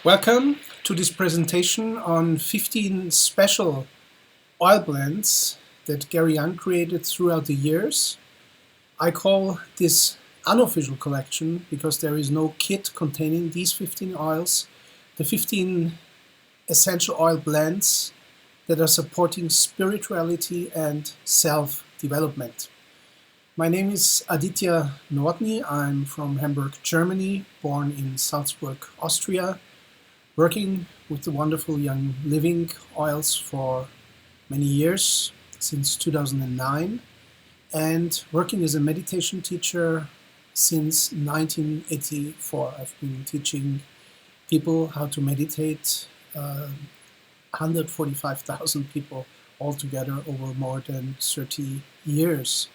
Welcome to this presentation on 15 special oil blends that Gary Young created throughout the years. I call this unofficial collection because there is no kit containing these 15 oils, the 15 essential oil blends that are supporting spirituality and self-development. My name is Aditya Nordny. I'm from Hamburg, Germany, born in Salzburg, Austria, working with the wonderful Young Living oils for many years, since 2009, and working as a meditation teacher since 1984. I've been teaching people how to meditate, 145,000 people altogether over more than 30 years.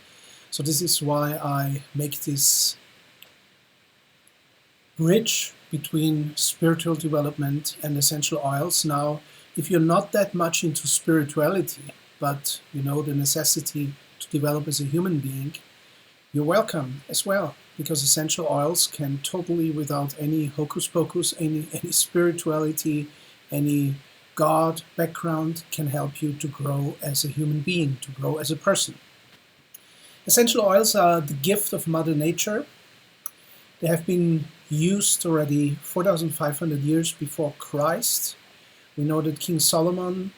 So this is why I make this bridge between spiritual development and essential oils. Now, if you're not that much into spirituality, but you know the necessity to develop as a human being, you're welcome as well, because essential oils can totally, without any hocus pocus, any spirituality, any God background, can help you to grow as a human being, to grow as a person. Essential oils are the gift of Mother Nature. They have been used already 4,500 years before Christ. We know that King Solomon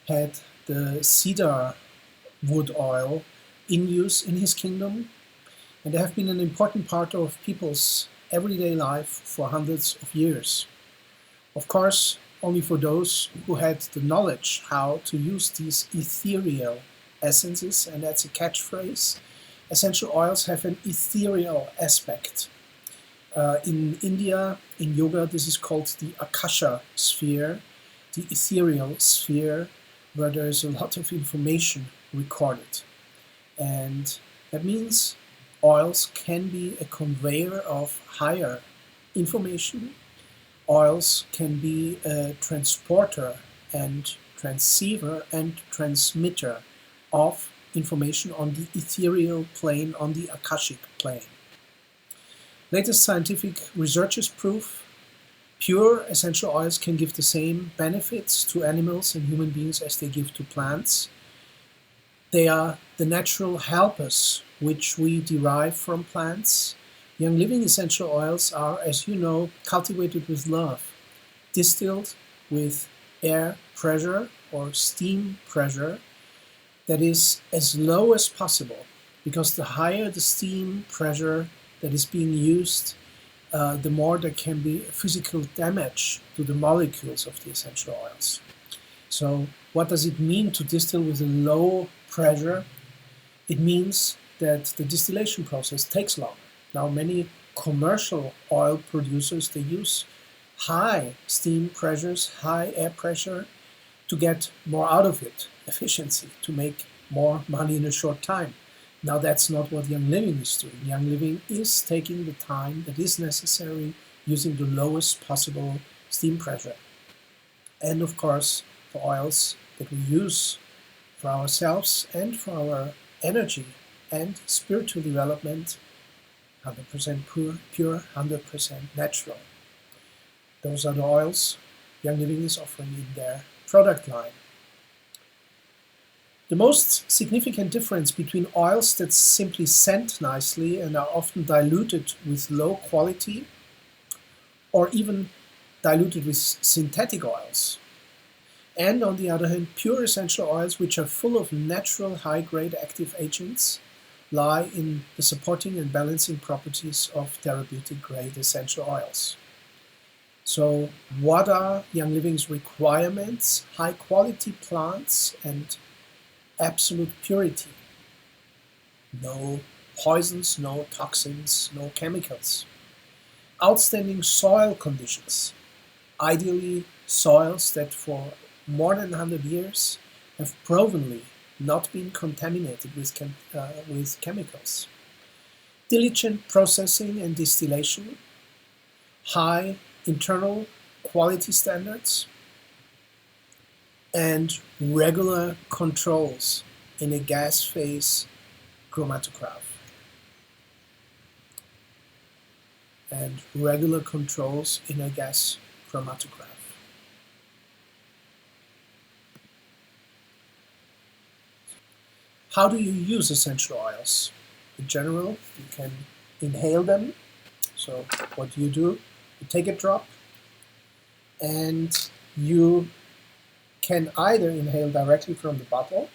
had the cedar wood oil in use in his kingdom, and they have been an important part of people's everyday life for hundreds of years. Of course, only for those who had the knowledge how to use these ethereal essences, and that's a catchphrase. Essential oils have an ethereal aspect. In India, in yoga, this is called the Akasha sphere, the ethereal sphere, where there is a lot of information recorded. And that means oils can be a conveyor of higher information. Oils can be a transporter and transceiver and transmitter of information on the ethereal plane, on the Akashic plane. Latest scientific researchers prove pure essential oils can give the same benefits to animals and human beings as they give to plants. They are the natural helpers which we derive from plants. Young Living essential oils are, as you know, cultivated with love, distilled with air pressure or steam pressure that is as low as possible, because the higher the steam pressure that is being used, the more there can be physical damage to the molecules of the essential oils. So what does it mean to distill with a low pressure? It means that the distillation process takes longer. Now, many commercial oil producers, they use high steam pressures, high air pressure to get more out of it, efficiency, to make more money in a short time. Now, that's not what Young Living is doing. Young Living is taking the time that is necessary, using the lowest possible steam pressure. And of course, for oils that we use for ourselves and for our energy and spiritual development, 100% pure, 100% natural. Those are the oils Young Living is offering in their product line. The most significant difference between oils that simply scent nicely and are often diluted with low quality, or even diluted with synthetic oils, and on the other hand, pure essential oils which are full of natural high-grade active agents, lie in the supporting and balancing properties of therapeutic grade essential oils. So what are Young Living's requirements? High quality plants and absolute purity. No poisons, no toxins, no chemicals. Outstanding soil conditions. Ideally, soils that for more than 100 years have provenly not been contaminated with chemicals. Diligent processing and distillation. High internal quality standards. And regular controls in a gas phase chromatograph. And regular controls in a gas chromatograph. How do you use essential oils? In general, you can inhale them. So what do? You take a drop and you can either inhale directly from the bottle,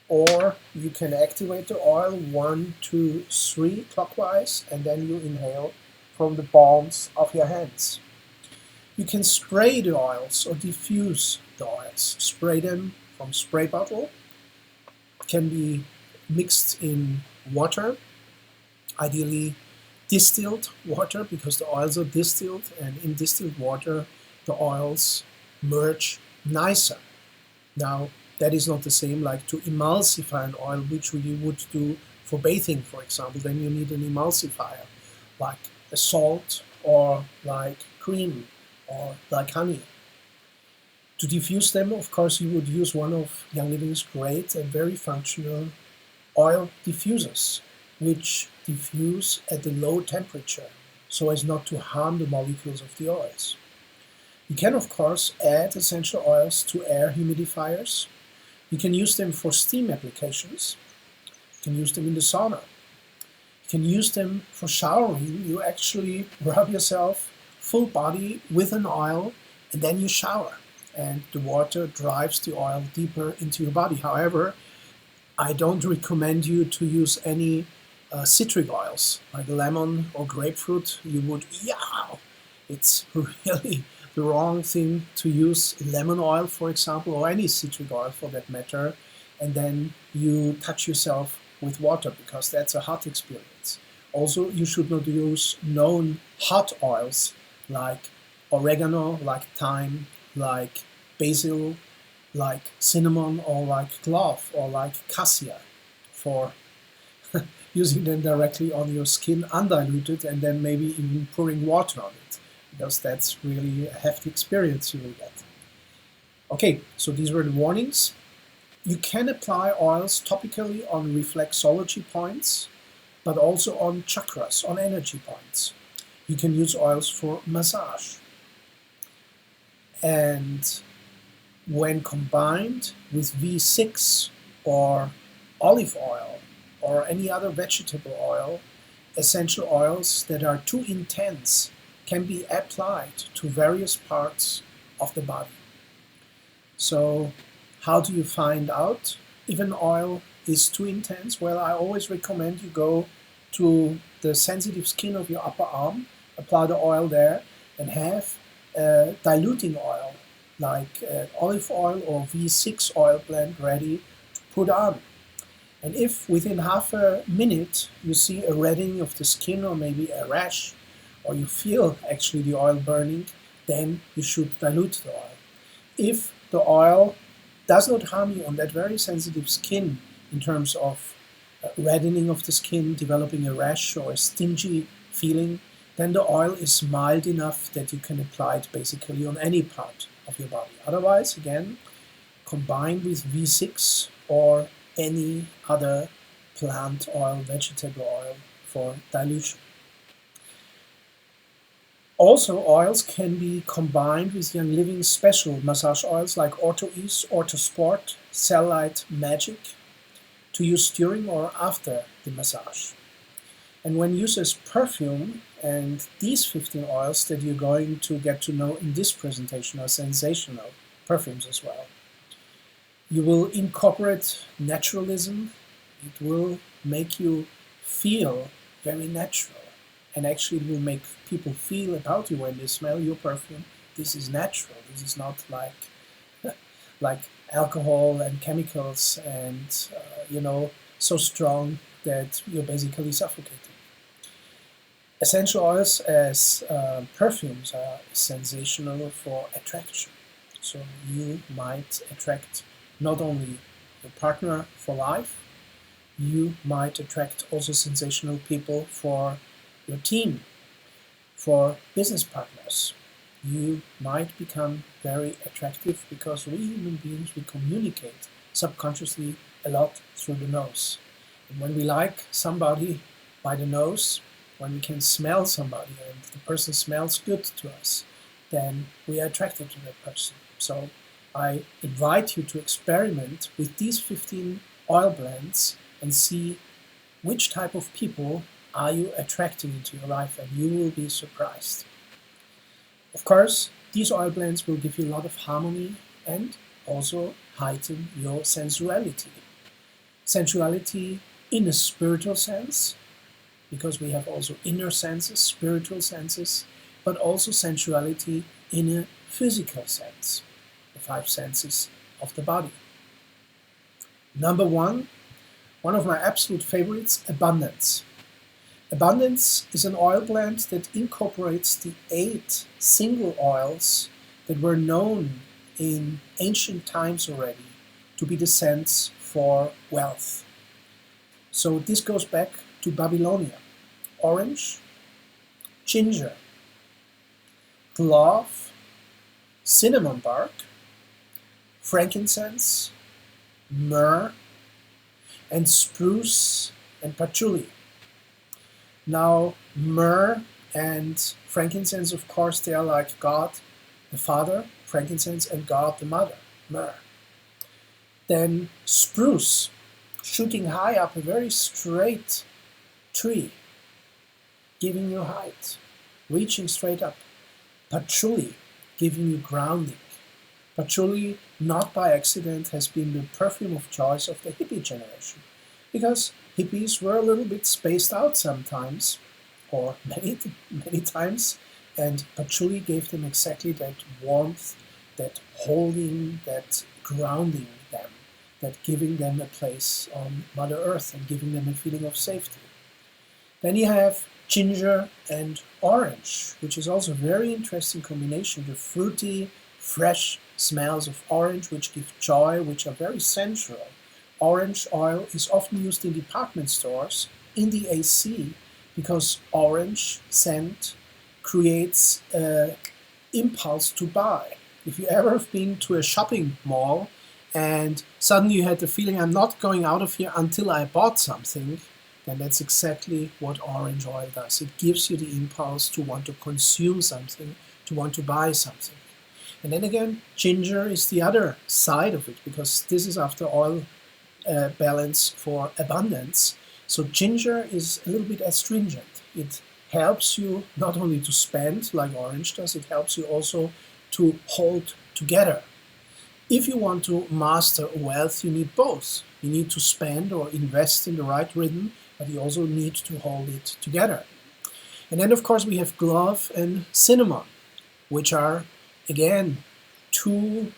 or you can activate the oil 1, 2, 3 clockwise, and then you inhale from the palms of your hands. You can spray the oils or diffuse the oils. Spray them from spray bottle. Can be mixed in water, ideally distilled water, because the oils are distilled, and in distilled water the oils merge nicer. Now, that is not the same like to emulsify an oil, which you would do for bathing, for example. Then you need an emulsifier, like a salt or like cream or like honey. To diffuse them, of course, you would use one of Young Living's great and very functional oil diffusers, which diffuse at a low temperature so as not to harm the molecules of the oils. You can, of course, add essential oils to air humidifiers. You can use them for steam applications. You can use them in the sauna. You can use them for showering. You actually rub yourself full body with an oil and then you shower. And the water drives the oil deeper into your body. However, I don't recommend you to use any citric oils, like lemon or grapefruit. You would, it's really the wrong thing to use lemon oil, for example, or any citric oil for that matter, and then you touch yourself with water, because that's a hot experience. Also, you should not use known hot oils like oregano, like thyme, like basil, like cinnamon, or like clove, or like cassia, for using them directly on your skin undiluted, and then maybe even pouring water on it, because that's really a hefty experience you will get. Okay, so these were the warnings. You can apply oils topically on reflexology points, but also on chakras, on energy points. You can use oils for massage. And when combined with V6 or olive oil or any other vegetable oil, essential oils that are too intense can be applied to various parts of the body. So how do you find out if an oil is too intense? Well, I always recommend you go to the sensitive skin of your upper arm, apply the oil there, and have a diluting oil like olive oil or V6 oil blend ready to put on. And if within half a minute you see a reddening of the skin or maybe a rash, or you feel actually the oil burning, then you should dilute the oil. If the oil does not harm you on that very sensitive skin in terms of reddening of the skin, developing a rash or a stingy feeling, then the oil is mild enough that you can apply it basically on any part of your body. Otherwise, again, combine with V6 or any other plant oil, vegetable oil for dilution. Also, oils can be combined with Young Living's special massage oils like Ortho Ease, Ortho Sport, Cellulite Magic to use during or after the massage. And when used as perfume, and these 15 oils that you're going to get to know in this presentation are sensational perfumes as well. You will incorporate naturalism. It will make you feel very natural, and actually it will make people feel about you when they smell your perfume. This is natural. This is not like alcohol and chemicals and so strong that you're basically suffocating. Essential oils as perfumes are sensational for attraction. So you might attract not only your partner for life, you might attract also sensational people for your team, for business partners. You might become very attractive because we human beings, we communicate subconsciously a lot through the nose. And when we like somebody by the nose, when we can smell somebody and the person smells good to us, then we are attracted to that person. So I invite you to experiment with these 15 oil blends and see which type of people are you attracting into your life, and you will be surprised. Of course, these oil blends will give you a lot of harmony and also heighten your sensuality. Sensuality in a spiritual sense, because we have also inner senses, spiritual senses, but also sensuality in a physical sense, the 5 senses of the body. Number one of my absolute favorites, abundance. Abundance is an oil blend that incorporates the 8 single oils that were known in ancient times already to be the sense for wealth. So this goes back to Babylonia. Orange, ginger, clove, cinnamon bark, frankincense, myrrh, and spruce and patchouli. Now, myrrh and frankincense, of course, they are like God the Father, frankincense, and God the Mother, myrrh. Then spruce, shooting high up, a very straight tree, giving you height, reaching straight up. Patchouli, giving you grounding. Patchouli, not by accident, has been the perfume of choice of the hippie generation, because hippies were a little bit spaced out sometimes, or many times, and patchouli gave them exactly that warmth, that holding, that grounding them, that giving them a place on Mother Earth and giving them a feeling of safety. Then you have ginger and orange, which is also a very interesting combination. The fruity, fresh smells of orange, which give joy, which are very sensual. Orange oil is often used in department stores, in the AC, because orange scent creates an impulse to buy. If you ever have been to a shopping mall and suddenly you had the feeling, I'm not going out of here until I bought something, then that's exactly what orange oil does. It gives you the impulse to want to consume something, to want to buy something. And then again, ginger is the other side of it, because this is after all balance for abundance. So ginger is a little bit astringent. It helps you not only to spend like orange does, it helps you also to hold together. If you want to master wealth, you need both. You need to spend or invest in the right rhythm, but you also need to hold it together. And then of course we have clove and cinnamon, which are again 2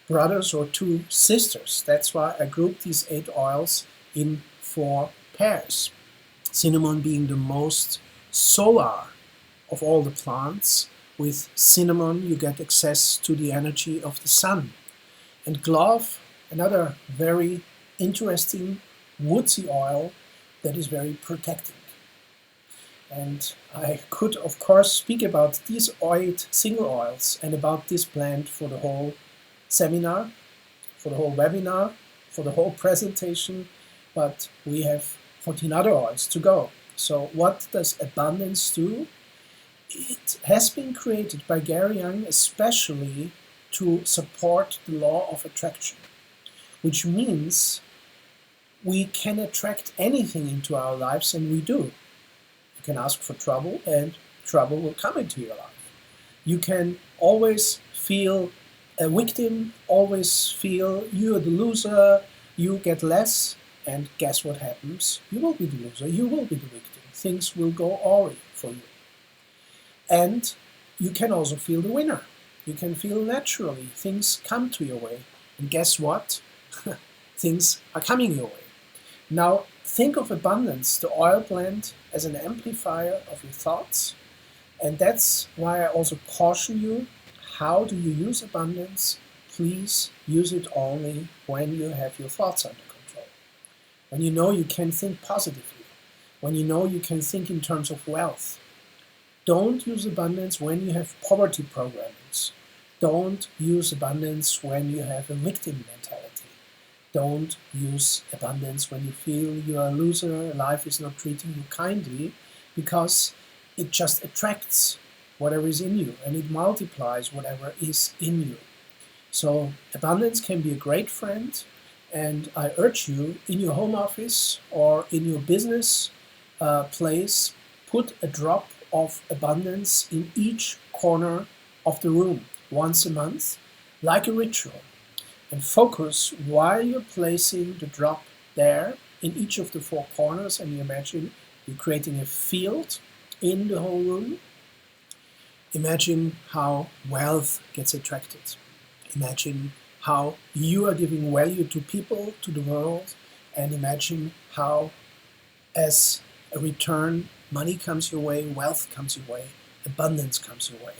brothers or 2 sisters. That's why I grouped these 8 oils in 4 pairs. Cinnamon being the most solar of all the plants. With cinnamon you get access to the energy of the sun. And clove, another very interesting woodsy oil that is very protecting. And I could of course speak about these 8 single oils and about this blend for the whole seminar, for the whole webinar, for the whole presentation, but we have 14 other oils to go. So what does abundance do? It has been created by Gary Young especially to support the law of attraction, which means we can attract anything into our lives, and we do. You can ask for trouble and trouble will come into your life. You can always feel a victim, always feel you're the loser, you get less, and guess what happens? You will be the loser, you will be the victim. Things will go awry for you. And you can also feel the winner. You can feel naturally things come to your way. And guess what? Things are coming your way. Now think of abundance, the oil blend, as an amplifier of your thoughts. And that's why I also caution you, how do you use abundance? Please use it only when you have your thoughts under control. When you know you can think positively. When you know you can think in terms of wealth. Don't use abundance when you have poverty programmings. Don't use abundance when you have a victim mentality. Don't use abundance when you feel you are a loser, life is not treating you kindly, because it just attracts whatever is in you, and it multiplies whatever is in you. So abundance can be a great friend, and I urge you, in your home office or in your business place, put a drop of abundance in each corner of the room once a month, like a ritual, and focus while you're placing the drop there in each of the four corners, and you imagine you're creating a field in the whole room. Imagine how wealth gets attracted. Imagine how you are giving value to people, to the world, and imagine how, as a return, money comes your way, wealth comes your way, abundance comes your way.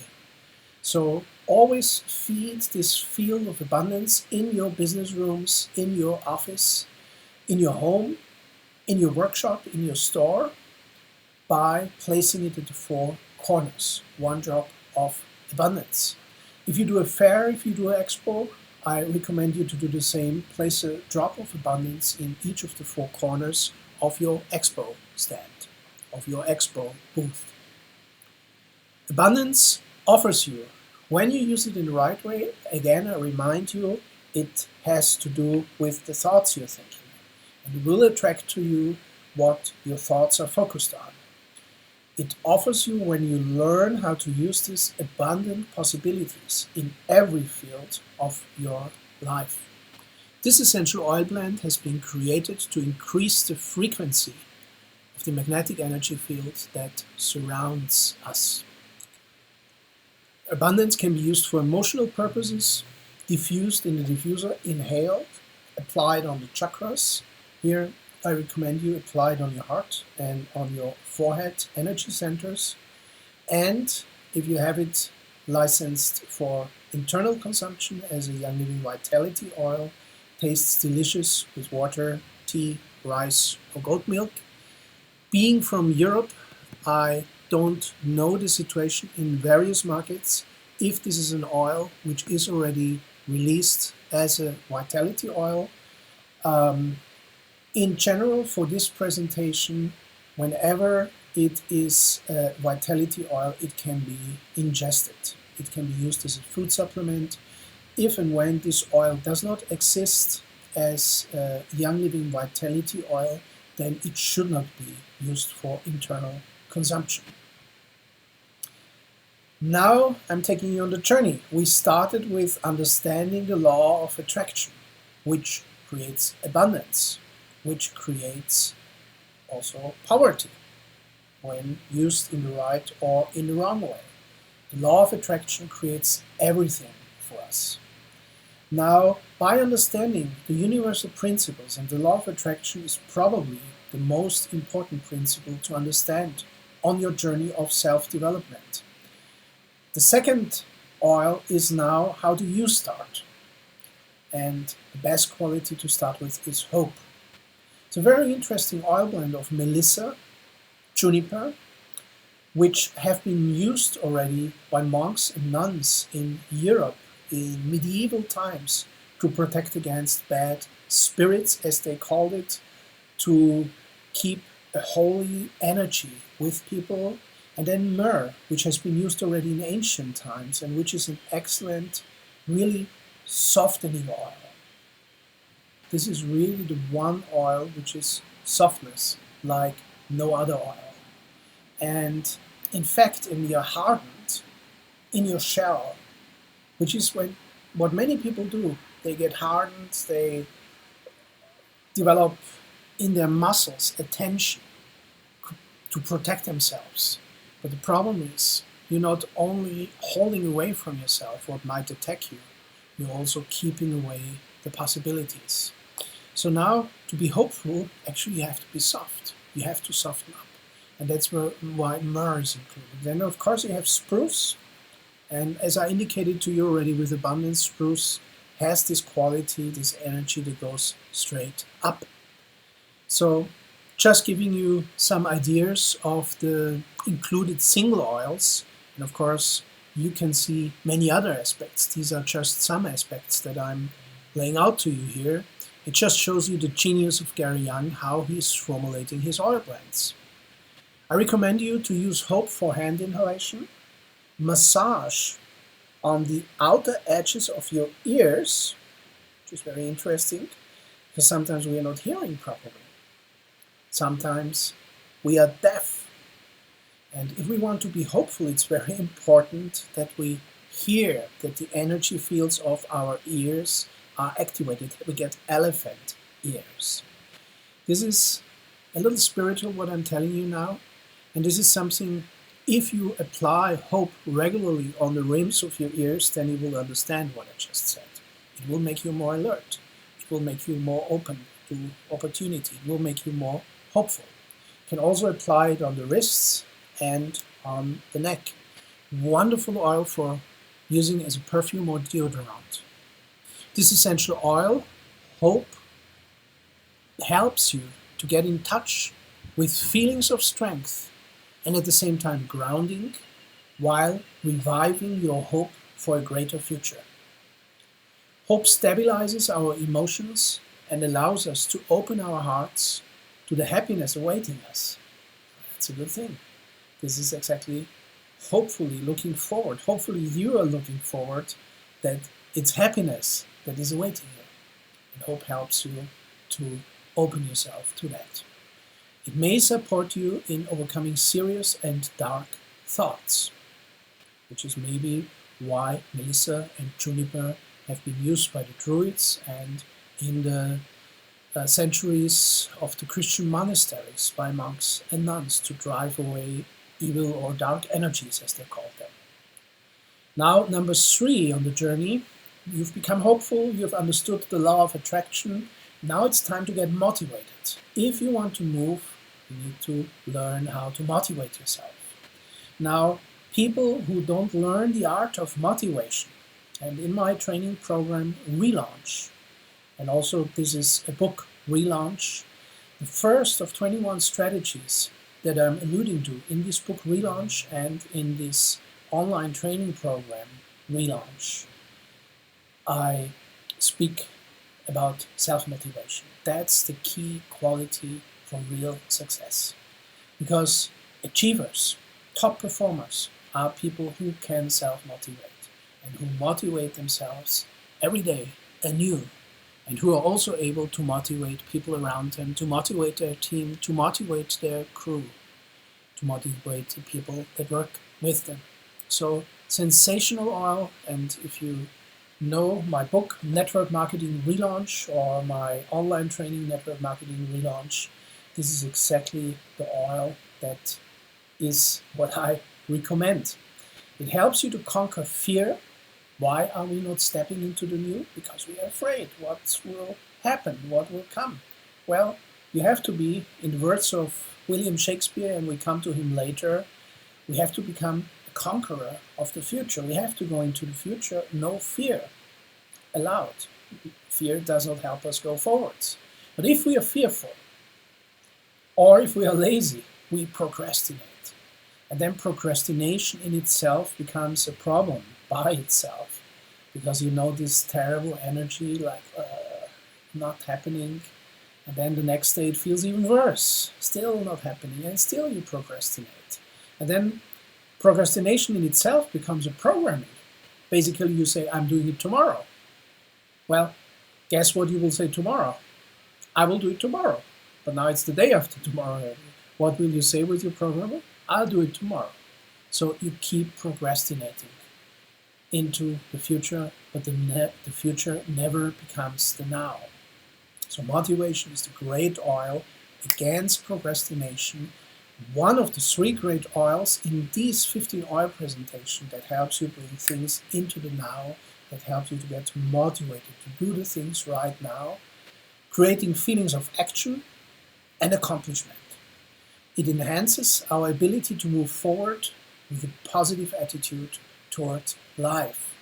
So always feed this field of abundance in your business rooms, in your office, in your home, in your workshop, in your store, by placing it at the four corners, one drop of abundance. If you do a fair, if you do an expo, I recommend you to do the same. Place a drop of abundance in each of the four corners of your expo stand, of your expo booth. Abundance offers you, when you use it in the right way, again I remind you, it has to do with the thoughts you're thinking. And it will attract to you what your thoughts are focused on. It offers you, when you learn how to use these abundant possibilities in every field of your life. This essential oil blend has been created to increase the frequency of the magnetic energy field that surrounds us. Abundance can be used for emotional purposes, diffused in the diffuser, inhaled, applied on the chakras. Here I recommend you apply it on your heart and on your forehead energy centers. And if you have it licensed for internal consumption as a Young Living Vitality oil, tastes delicious with water, tea, rice, or goat milk. Being from Europe, I don't know the situation in various markets if this is an oil which is already released as a vitality oil. In general, for this presentation, whenever it is a vitality oil, it can be ingested. It can be used as a food supplement. If and when this oil does not exist as a Young Living Vitality oil, then it should not be used for internal consumption. Now I'm taking you on the journey. We started with understanding the law of attraction, which creates abundance, which creates also poverty when used in the right or in the wrong way. The law of attraction creates everything for us. Now, by understanding the universal principles, and the law of attraction is probably the most important principle to understand on your journey of self-development. The second oil is now, how do you start? And the best quality to start with is hope. It's a very interesting oil blend of melissa, juniper, which have been used already by monks and nuns in Europe in medieval times to protect against bad spirits, as they called it, to keep a holy energy with people. And then myrrh, which has been used already in ancient times and which is an excellent, really softening oil. This is really the one oil which is softness like no other oil. And in fact, when you're hardened in your shell, which is what many people do, they get hardened, they develop in their muscles a tension to protect themselves. But the problem is, you're not only holding away from yourself what might attack you, you're also keeping away the possibilities. So now, to be hopeful, actually you have to be soft. You have to soften up. And that's why myrrh is included. Then of course you have spruce. And as I indicated to you already with abundance, spruce has this quality, this energy that goes straight up. So just giving you some ideas of the included single oils. And of course, you can see many other aspects. These are just some aspects that I'm laying out to you here. It just shows you the genius of Gary Young, how he's formulating his oil blends. I recommend you to use hope for hand inhalation, massage on the outer edges of your ears, which is very interesting, because sometimes we are not hearing properly. Sometimes we are deaf. And if we want to be hopeful, it's very important that we hear that the energy fields of our ears are activated. We get elephant ears. This is a little spiritual, what I'm telling you now. And this is something, if you apply hope regularly on the rims of your ears, then you will understand what I just said. It will make you more alert. It will make you more open to opportunity. It will make you more hopeful. You can also apply it on the wrists and on the neck. Wonderful oil for using as a perfume or deodorant. This essential oil, hope, helps you to get in touch with feelings of strength and at the same time grounding while reviving your hope for a greater future. Hope stabilizes our emotions and allows us to open our hearts to the happiness awaiting us. That's a good thing. This is exactly hopefully looking forward. Hopefully you are looking forward that it's happiness that is awaiting you. And hope helps you to open yourself to that. It may support you in overcoming serious and dark thoughts, which is maybe why Melissa and Juniper have been used by the Druids and in the centuries of the Christian monasteries by monks and nuns to drive away evil or dark energies, as they call them. Now, number 3 on the journey, you've become hopeful, you've understood the law of attraction. Now it's time to get motivated. If you want to move, you need to learn how to motivate yourself. Now, people who don't learn the art of motivation, and in my training program, Relaunch, and also this is a book, Relaunch, the first of 21 strategies that I'm alluding to in this book, Relaunch, and in this online training program, Relaunch, I speak about self-motivation. That's the key quality for real success. Because achievers, top performers, are people who can self-motivate and who motivate themselves every day anew, and who are also able to motivate people around them, to motivate their team, to motivate their crew, to motivate the people that work with them. So, sensational oil, and if you know my book, Network Marketing Relaunch, or my online training, Network Marketing Relaunch, this is exactly the oil that is what I recommend. It helps you to conquer fear. Why are we not stepping into the new? Because we are afraid. What will happen? What will come? Well, you have to be, in the words of William Shakespeare, and we come to him later, we have to become a conqueror of the future. We have to go into the future, no fear allowed. Fear does not help us go forwards. But if we are fearful, or if we are lazy, we procrastinate. And then procrastination in itself becomes a problem by itself, because you know this terrible energy like not happening, and then the next day it feels even worse, still not happening, and still you procrastinate. And then procrastination in itself becomes a programming. Basically you say, I'm doing it tomorrow. Well, guess what you will say tomorrow? I will do it tomorrow. But now it's the day after tomorrow. What will you say with your programmer? I'll do it tomorrow. So you keep procrastinating into the future, but the future never becomes the now. So motivation is the great oil against procrastination. One of the 3 great oils in these 15 oil presentation that helps you bring things into the now, that helps you to get motivated to do the things right now, creating feelings of action and accomplishment. It enhances our ability to move forward with a positive attitude toward life.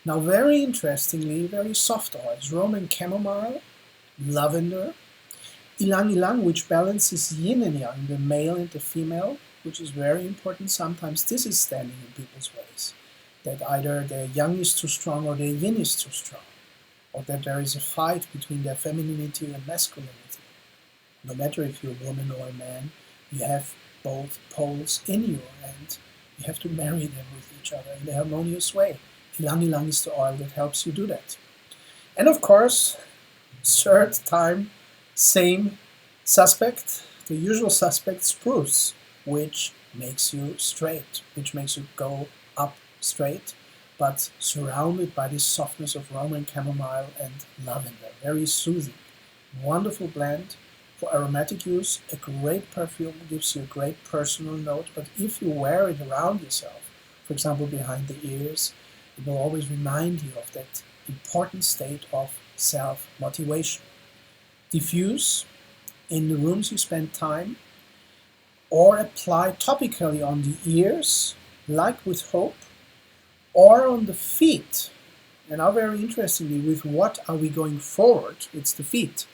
Now, very interestingly, very soft oils, Roman chamomile, lavender, ylang ylang, which balances yin and yang, the male and the female, which is very important. Sometimes this is standing in people's ways, that either their yang is too strong or their yin is too strong, or that there is a fight between their femininity and masculinity. No matter if you're a woman or a man, you have both poles in you, and You have to marry them with each other in a harmonious way. Ylang ylang is the oil that helps you do that. And of course, third time, same suspect, the usual suspect, spruce, which makes you straight, which makes you go up straight, but surrounded by this softness of Roman chamomile and lavender. Very soothing. Wonderful blend for aromatic use, a great perfume, gives you a great personal note, but if you wear it around yourself, for example behind the ears, it will always remind you of that important state of self-motivation. Diffuse in the rooms you spend time, or apply topically on the ears, like with Hope, or on the feet. And now very interestingly, with what are we going forward? It's the feet.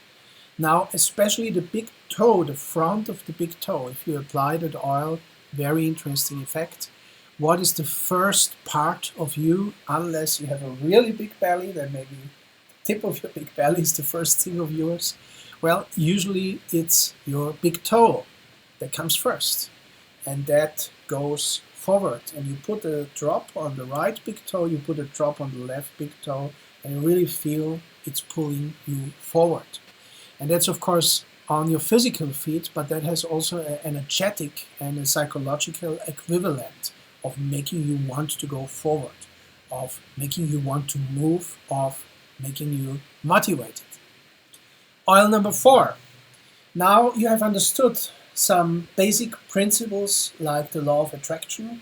Now, especially the big toe, the front of the big toe, if you apply that oil, very interesting effect. What is the first part of you, unless you have a really big belly, then maybe the tip of your big belly is the first thing of yours. Well, usually it's your big toe that comes first, and that goes forward. And you put a drop on the right big toe, you put a drop on the left big toe, and you really feel it's pulling you forward. And that's of course on your physical feet, but that has also an energetic and a psychological equivalent of making you want to go forward, of making you want to move, of making you motivated. Oil number 4. Now you have understood some basic principles like the law of attraction,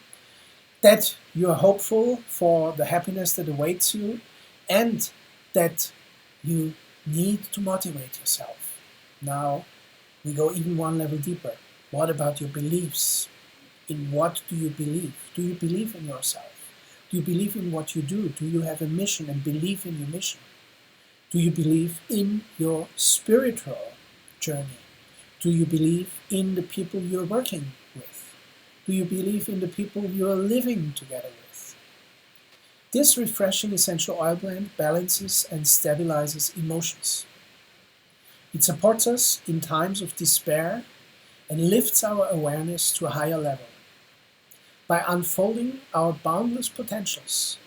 that you are hopeful for the happiness that awaits you, and that you need to motivate yourself. Now we go even one level deeper. What about your beliefs? In what do you believe? Do you believe in yourself? Do you believe in what you do? Do you have a mission and believe in your mission? Do you believe in your spiritual journey? Do you believe in the people you're working with? Do you believe in the people you're living together with? This refreshing essential oil blend balances and stabilizes emotions. It supports us in times of despair and lifts our awareness to a higher level. By unfolding our boundless potentials,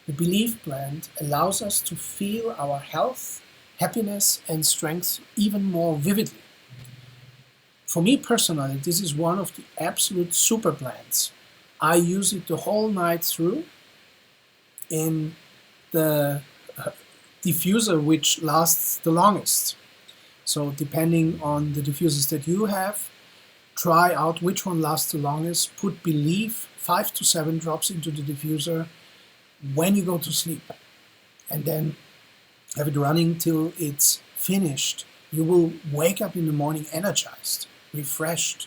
the Belief blend allows us to feel our health, happiness, and strength even more vividly. For me personally, this is one of the absolute super blends. I use it the whole night through in the diffuser which lasts the longest. So depending on the diffusers that you have, try out which one lasts the longest. Put Belief 5 to 7 drops into the diffuser when you go to sleep, and then have it running till it's finished. You will wake up in the morning energized, refreshed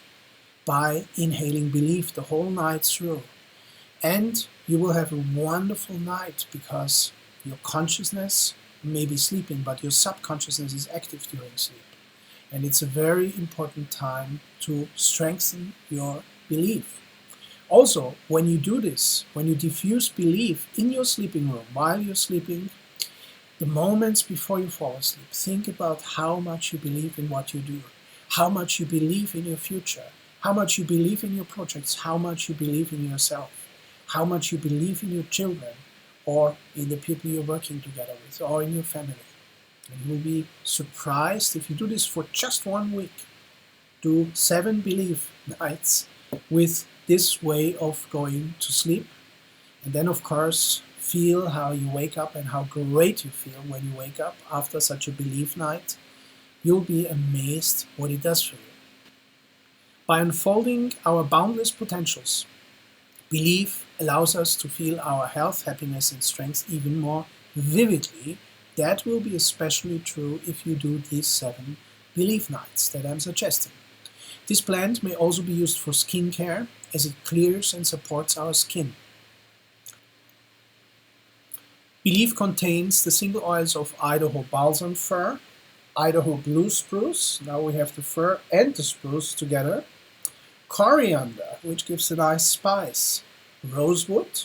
by inhaling Belief the whole night through. And you will have a wonderful night because your consciousness may be sleeping, but your subconsciousness is active during sleep. And it's a very important time to strengthen your belief. Also, when you do this, when you diffuse Belief in your sleeping room while you're sleeping, the moments before you fall asleep, think about how much you believe in what you do, how much you believe in your future, how much you believe in your projects, how much you believe in yourself, how much you believe in your children or in the people you're working together with or in your family. And you will be surprised if you do this for just 1 week. Do 7 Belief nights with this way of going to sleep. And then of course, feel how you wake up and how great you feel when you wake up after such a Belief night. You'll be amazed what it does for you. By unfolding our boundless potentials, Belief allows us to feel our health, happiness, and strength even more vividly. That will be especially true if you do these 7 Belief nights that I'm suggesting. This blend may also be used for skincare as it clears and supports our skin. Belief contains the single oils of Idaho balsam fir, Idaho blue spruce, now we have the fir and the spruce together, coriander, which gives a nice spice, rosewood,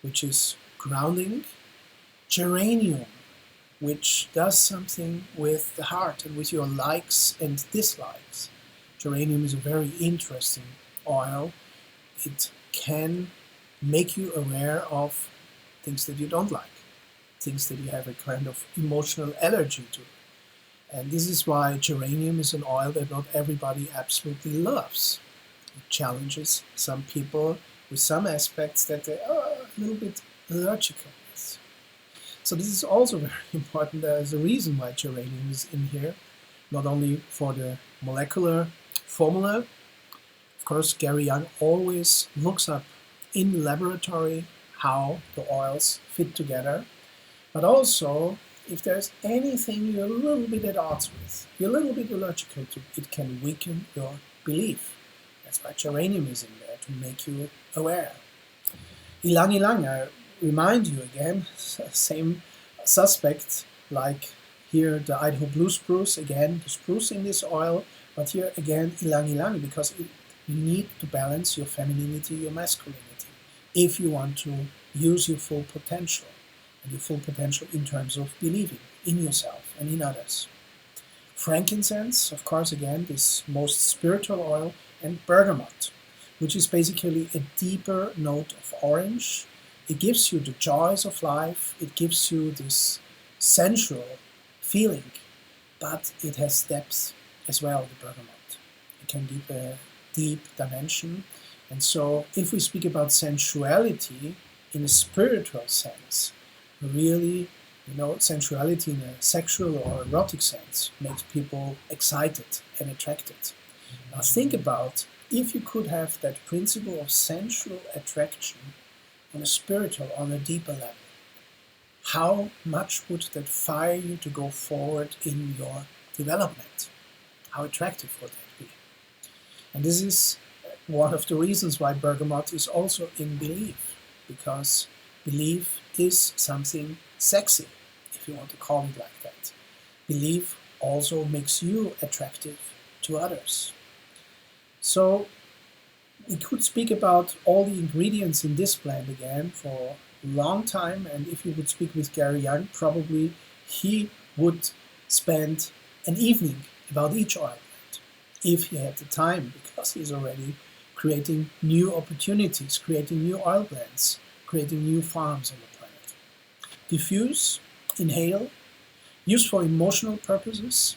which is grounding, geranium, which does something with the heart and with your likes and dislikes. Geranium is a very interesting oil. It can make you aware of things that you don't like, things that you have a kind of emotional allergy to. And this is why geranium is an oil that not everybody absolutely loves. It challenges some people with some aspects that they are a little bit allergic with. So this is also very important. There is a reason why geranium is in here, not only for the molecular formula. Of course, Gary Young always looks up in the laboratory how the oils fit together, but also if there's anything you're a little bit at odds with, you're a little bit allergic to, it can weaken your belief. That's why geranium is in there, to make you aware. Ylang ylang, I remind you again, same suspect like here the Idaho blue spruce, again the spruce in this oil, but here again ylang ylang, because you need to balance your femininity, your masculinity, if you want to use your full potential, and your full potential in terms of believing in yourself and in others. Frankincense, of course, again, this most spiritual oil, and bergamot, which is basically a deeper note of orange. It gives you the joys of life, it gives you this sensual feeling, but it has depth as well, the bergamot. It can give a deep dimension. And so if we speak about sensuality in a spiritual sense, really, sensuality in a sexual or erotic sense makes people excited and attracted. Now think about if you could have that principle of sensual attraction on a spiritual, on a deeper level. How much would that fire you to go forward in your development? How attractive would that be? And this is one of the reasons why bergamot is also in belief, because belief is something sexy, if you want to call it like that. Belief also makes you attractive to others. So we could speak about all the ingredients in this blend again for a long time, and if you would speak with Gary Young, probably he would spend an evening about each oil blend, if he had the time, because he's already creating new opportunities, creating new oil blends, creating new farms on the planet. Diffuse, inhale, use for emotional purposes,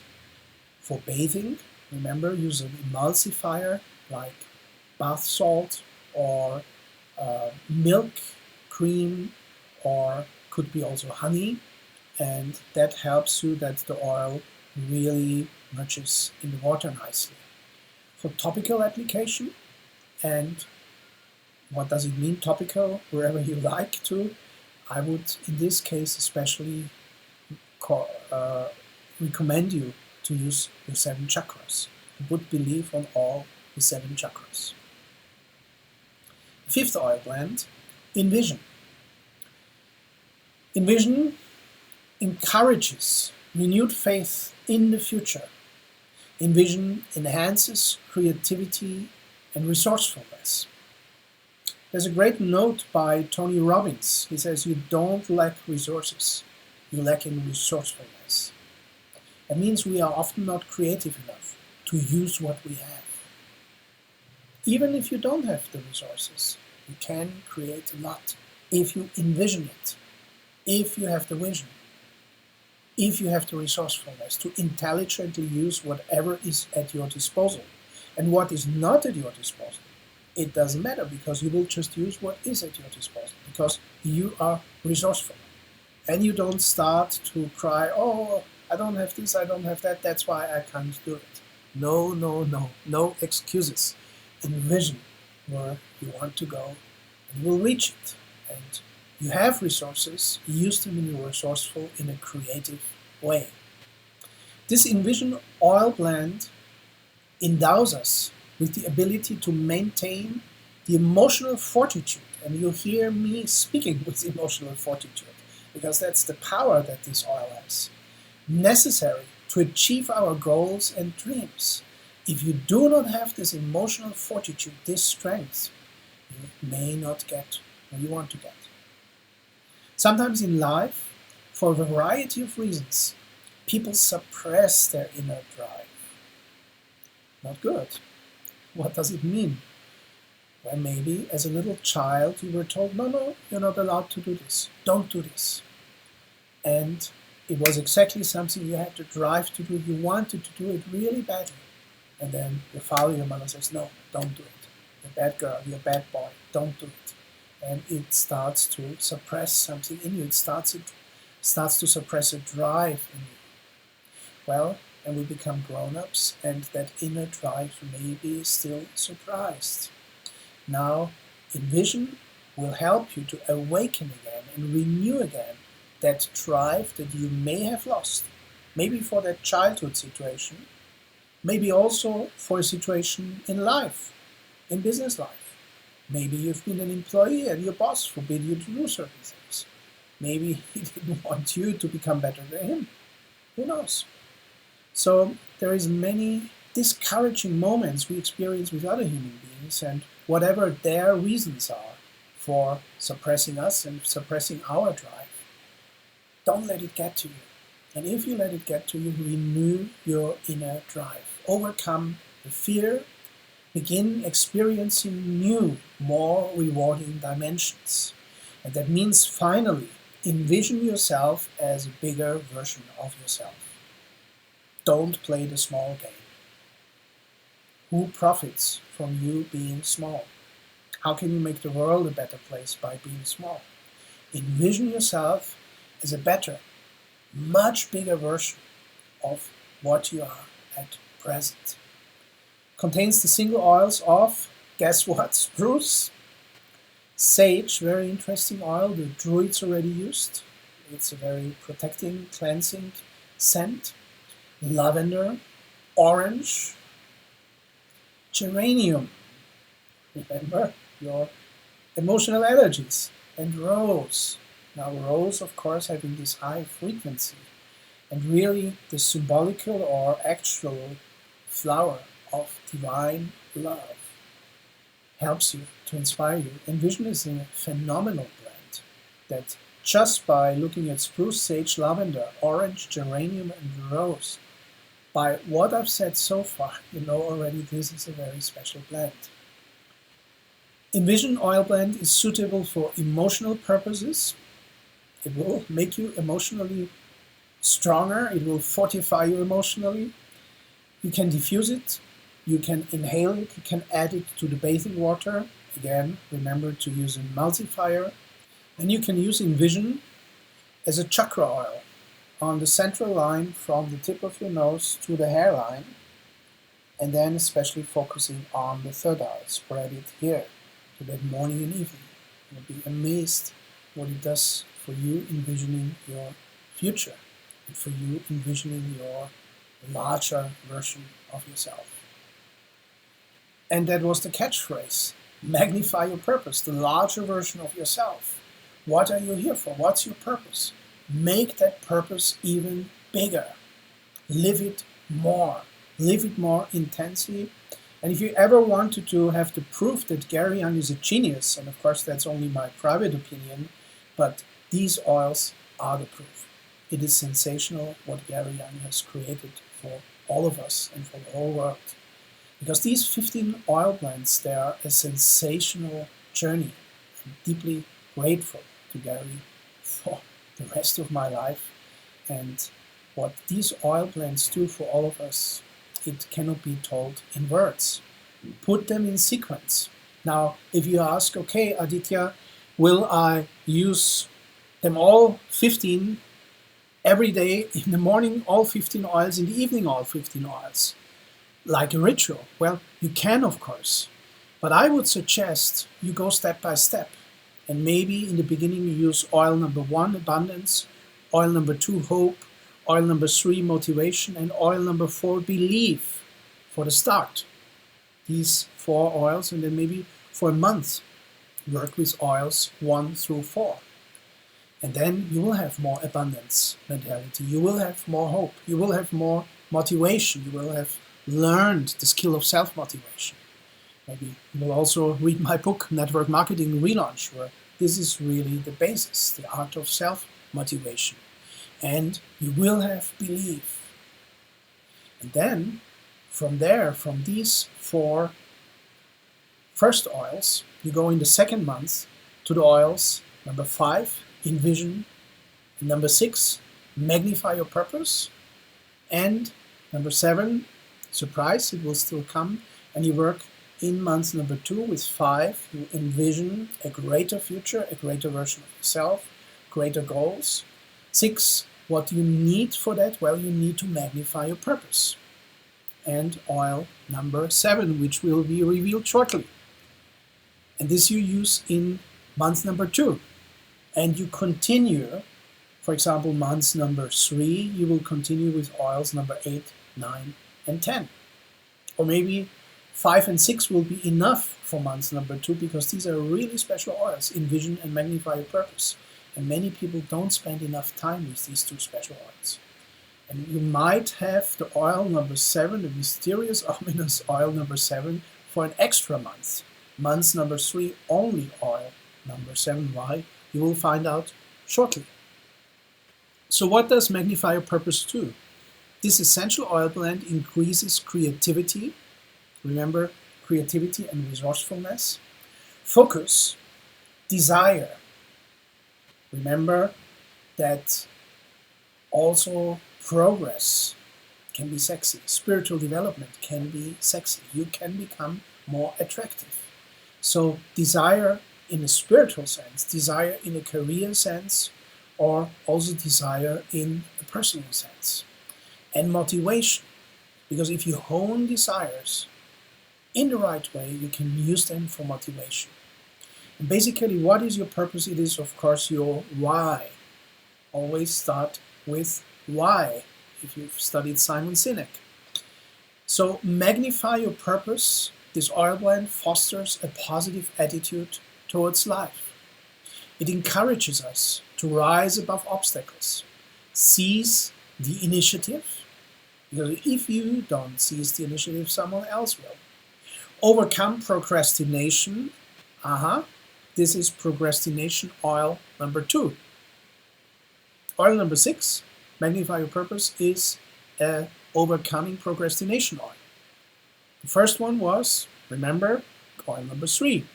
for bathing. Remember, use an emulsifier like bath salt or milk, cream, or could be also honey, and that helps you that the oil really merges in the water nicely. For topical application, and what does it mean topical? Wherever you like to, I would in this case especially recommend you to use your 7 chakras. Would believe on all the 7 chakras. Fifth oil blend, Envision. Envision encourages renewed faith in the future. Envision enhances creativity and resourcefulness. There's a great note by Tony Robbins. He says, you don't lack resources, you lack in resourcefulness. That means we are often not creative enough to use what we have. Even if you don't have the resources, you can create a lot if you envision it, if you have the vision, if you have the resourcefulness to intelligently use whatever is at your disposal. And what is not at your disposal, it doesn't matter, because you will just use what is at your disposal, because you are resourceful. And you don't start to cry, oh, I don't have this, I don't have that, that's why I can't do it. No excuses. Envision where you want to go, and you will reach it. And you have resources, use them when you're resourceful in a creative way. This Envision oil blend endows us with the ability to maintain the emotional fortitude, and you hear me speaking with emotional fortitude, because that's the power that this oil has, necessary to achieve our goals and dreams. If you do not have this emotional fortitude, this strength, you may not get where you want to get. Sometimes in life, for a variety of reasons, people suppress their inner drive. Not good. What does it mean? Where maybe as a little child you were told, no, no, you're not allowed to do this. Don't do this. And it was exactly something you had to drive to do. You wanted to do it really badly. And then your father, your mother says, no, don't do it. You're a bad girl, you're a bad boy, don't do it. And it starts to suppress something in you. It starts to suppress a drive in you. Well, and we become grown-ups, and that inner drive may be still surprised. Now, Envision will help you to awaken again and renew again that drive that you may have lost. Maybe for that childhood situation, maybe also for a situation in life, in business life. Maybe you've been an employee and your boss forbid you to do certain things. Maybe he didn't want you to become better than him. Who knows? So there is many discouraging moments we experience with other human beings, and whatever their reasons are for suppressing us and suppressing our drive, don't let it get to you. And if you let it get to you, renew your inner drive. Overcome the fear. Begin experiencing new, more rewarding dimensions. And that means finally envision yourself as a bigger version of yourself. Don't play the small game. Who profits from you being small? How can you make the world a better place by being small? Envision yourself as a better, much bigger version of what you are at present. Contains the single oils of, guess what, spruce, sage, very interesting oil, the Druids already used. It's a very protecting, cleansing scent. Lavender, orange, geranium, remember your emotional allergies, and rose. Now rose, of course, having this high frequency, and really the symbolical or actual flower of divine love helps you to inspire you. Envision is a phenomenal blend that just by looking at spruce, sage, lavender, orange, geranium, and rose, by what I've said so far, you know already this is a very special blend. Envision oil blend is suitable for emotional purposes. It will make you emotionally stronger. It will fortify you emotionally. You can diffuse it. You can inhale it. You can add it to the bathing water. Again, remember to use a emulsifier. And you can use Envision as a chakra oil on the central line from the tip of your nose to the hairline, and then especially focusing on the third eye. Spread it here to that morning and evening. You'll be amazed what it does for you envisioning your future and for you envisioning your larger version of yourself. And that was the catchphrase. Magnify your purpose, the larger version of yourself. What are you here for? What's your purpose? Make that purpose even bigger. Live it more. Live it more intensely. And if you ever wanted to have the proof that Gary Young is a genius, and of course that's only my private opinion, but these oils are the proof. It is sensational what Gary Young has created for all of us and for the whole world. Because these 15 oil blends, they are a sensational journey. I'm deeply grateful to Gary for the rest of my life, and what these oil blends do for all of us, it cannot be told in words. Put them in sequence. Now, if you ask, okay, Aditya, will I use them all 15 every day, in the morning all 15 oils, in the evening all 15 oils, like a ritual? Well, you can, of course, but I would suggest you go step by step. And maybe in the beginning you use oil number 1, abundance, oil number 2, hope, oil number 3, motivation, and oil number 4, belief for the start. These 4 oils, and then maybe for a month work with oils 1 through 4. And then you will have more abundance mentality, you will have more hope, you will have more motivation, you will have learned the skill of self-motivation. Maybe you will also read my book, Network Marketing Relaunch, where this is really the basis, the art of self-motivation. And you will have belief. And then, from there, from these 4 first oils, you go in the second month to the oils number 5, Envision, and number 6, Magnify Your Purpose, and number 7, surprise, it will still come, and you work in month number 2 with 5, you envision a greater future, a greater version of yourself, greater goals. 6, what do you need for that? Well, you need to magnify your purpose. And oil number 7, which will be revealed shortly. And this you use in month number 2. And you continue, for example, month number 3, you will continue with oils number 8, 9, and 10. Or maybe 5 and 6 will be enough for month number 2, because these are really special oils, Envision and Magnify Your Purpose. And many people don't spend enough time with these 2 special oils. And you might have the oil number 7, the mysterious, ominous oil number 7, for an extra month. Month number 3, only oil number 7. Why? You will find out shortly. So what does Magnify Your Purpose do? This essential oil blend increases creativity. Remember, creativity and resourcefulness. Focus, desire. Remember that also progress can be sexy. Spiritual development can be sexy. You can become more attractive. So desire in a spiritual sense, desire in a career sense, or also desire in a personal sense. And motivation, because if you hone desires in the right way, you can use them for motivation. And basically, what is your purpose? It is, of course, your why. Always start with why, if you've studied Simon Sinek. So magnify your purpose. This oil blend fosters a positive attitude towards life. It encourages us to rise above obstacles, seize the initiative, because if you don't seize the initiative, someone else will. Overcome procrastination. This is procrastination oil number 2. Oil number 6, Magnify Your Purpose, is overcoming procrastination oil. The first one was, remember, oil number 3,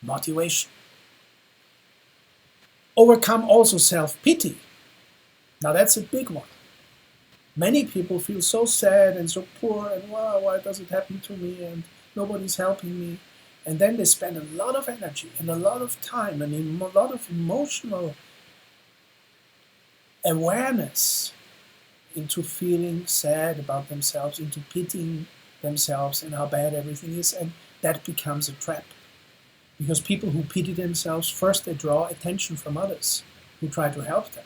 motivation. Overcome also self-pity. Now that's a big one. Many people feel so sad and so poor, and wow, why does it happen to me, and nobody's helping me. And then they spend a lot of energy and a lot of time and a lot of emotional awareness into feeling sad about themselves, into pitying themselves and how bad everything is, and that becomes a trap. Because people who pity themselves, first they draw attention from others who try to help them.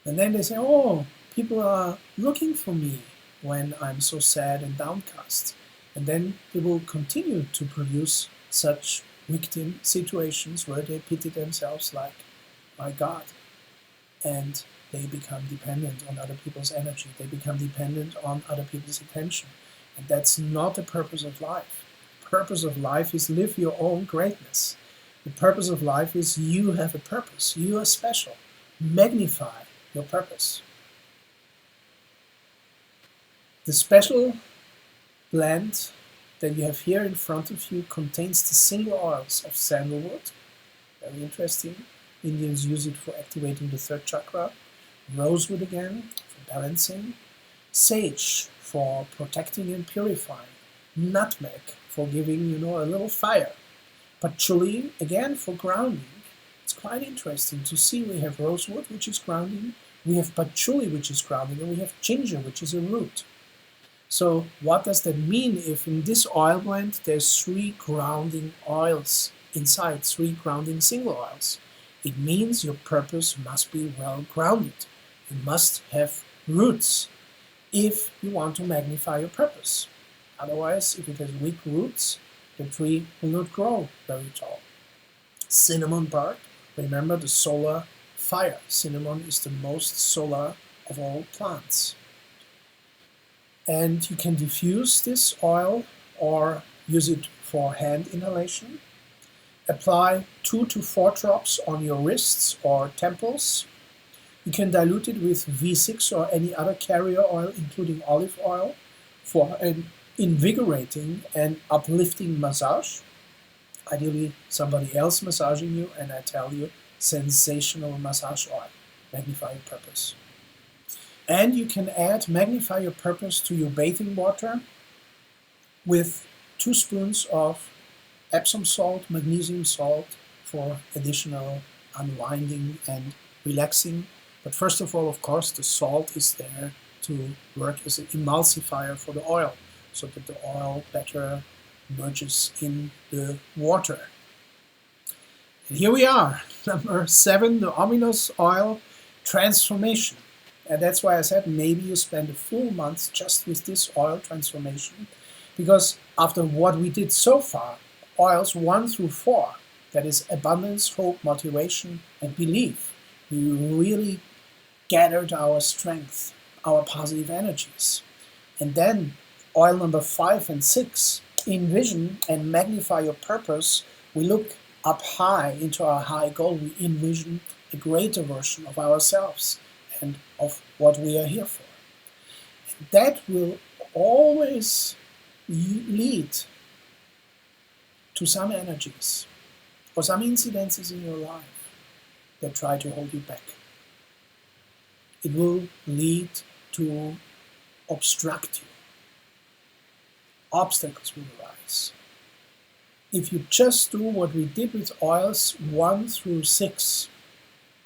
And then they say, oh, people are looking for me when I'm so sad and downcast. And then they will continue to produce such victim situations where they pity themselves like, my God. And they become dependent on other people's energy. They become dependent on other people's attention. And that's not the purpose of life. The purpose of life is live your own greatness. The purpose of life is you have a purpose. You are special. Magnify your purpose. The special blend that you have here in front of you contains the single oils of sandalwood, very interesting. Indians use it for activating the 3rd chakra. Rosewood again for balancing. Sage for protecting and purifying. Nutmeg for giving, a little fire. Patchouli again for grounding. It's quite interesting to see we have rosewood, which is grounding. We have patchouli, which is grounding, and we have ginger, which is a root. So what does that mean if in this oil blend there's 3 grounding oils inside, 3 grounding single oils? It means your purpose must be well grounded. You must have roots if you want to magnify your purpose. Otherwise, if it has weak roots, the tree will not grow very tall. Cinnamon bark, remember the solar fire. Cinnamon is the most solar of all plants. And you can diffuse this oil or use it for hand inhalation. Apply 2 to 4 drops on your wrists or temples. You can dilute it with V6 or any other carrier oil, including olive oil, for an invigorating and uplifting massage. ideally somebody else massaging you, and I tell you, sensational massage oil, magnify your purpose. And you can add magnify your purpose to your bathing water with 2 spoons of Epsom salt, magnesium salt for additional unwinding and relaxing. But first of all, of course, the salt is there to work as an emulsifier for the oil, so that the oil better merges in the water. And here we are, number 7, the ominous oil transformation. And that's why I said maybe you spend a full month just with this oil transformation, because after what we did so far, oils 1 through 4, that is abundance, hope, motivation, and belief, we really gathered our strength, our positive energies. And then oil number 5 and 6, envision and magnify your purpose, we look up high into our high goal. We envision a greater version of ourselves and of what we are here for. And that will always lead to some energies or some incidences in your life that try to hold you back. It will lead to obstruct you. Obstacles will arise. If you just do what we did with oils 1 through 6,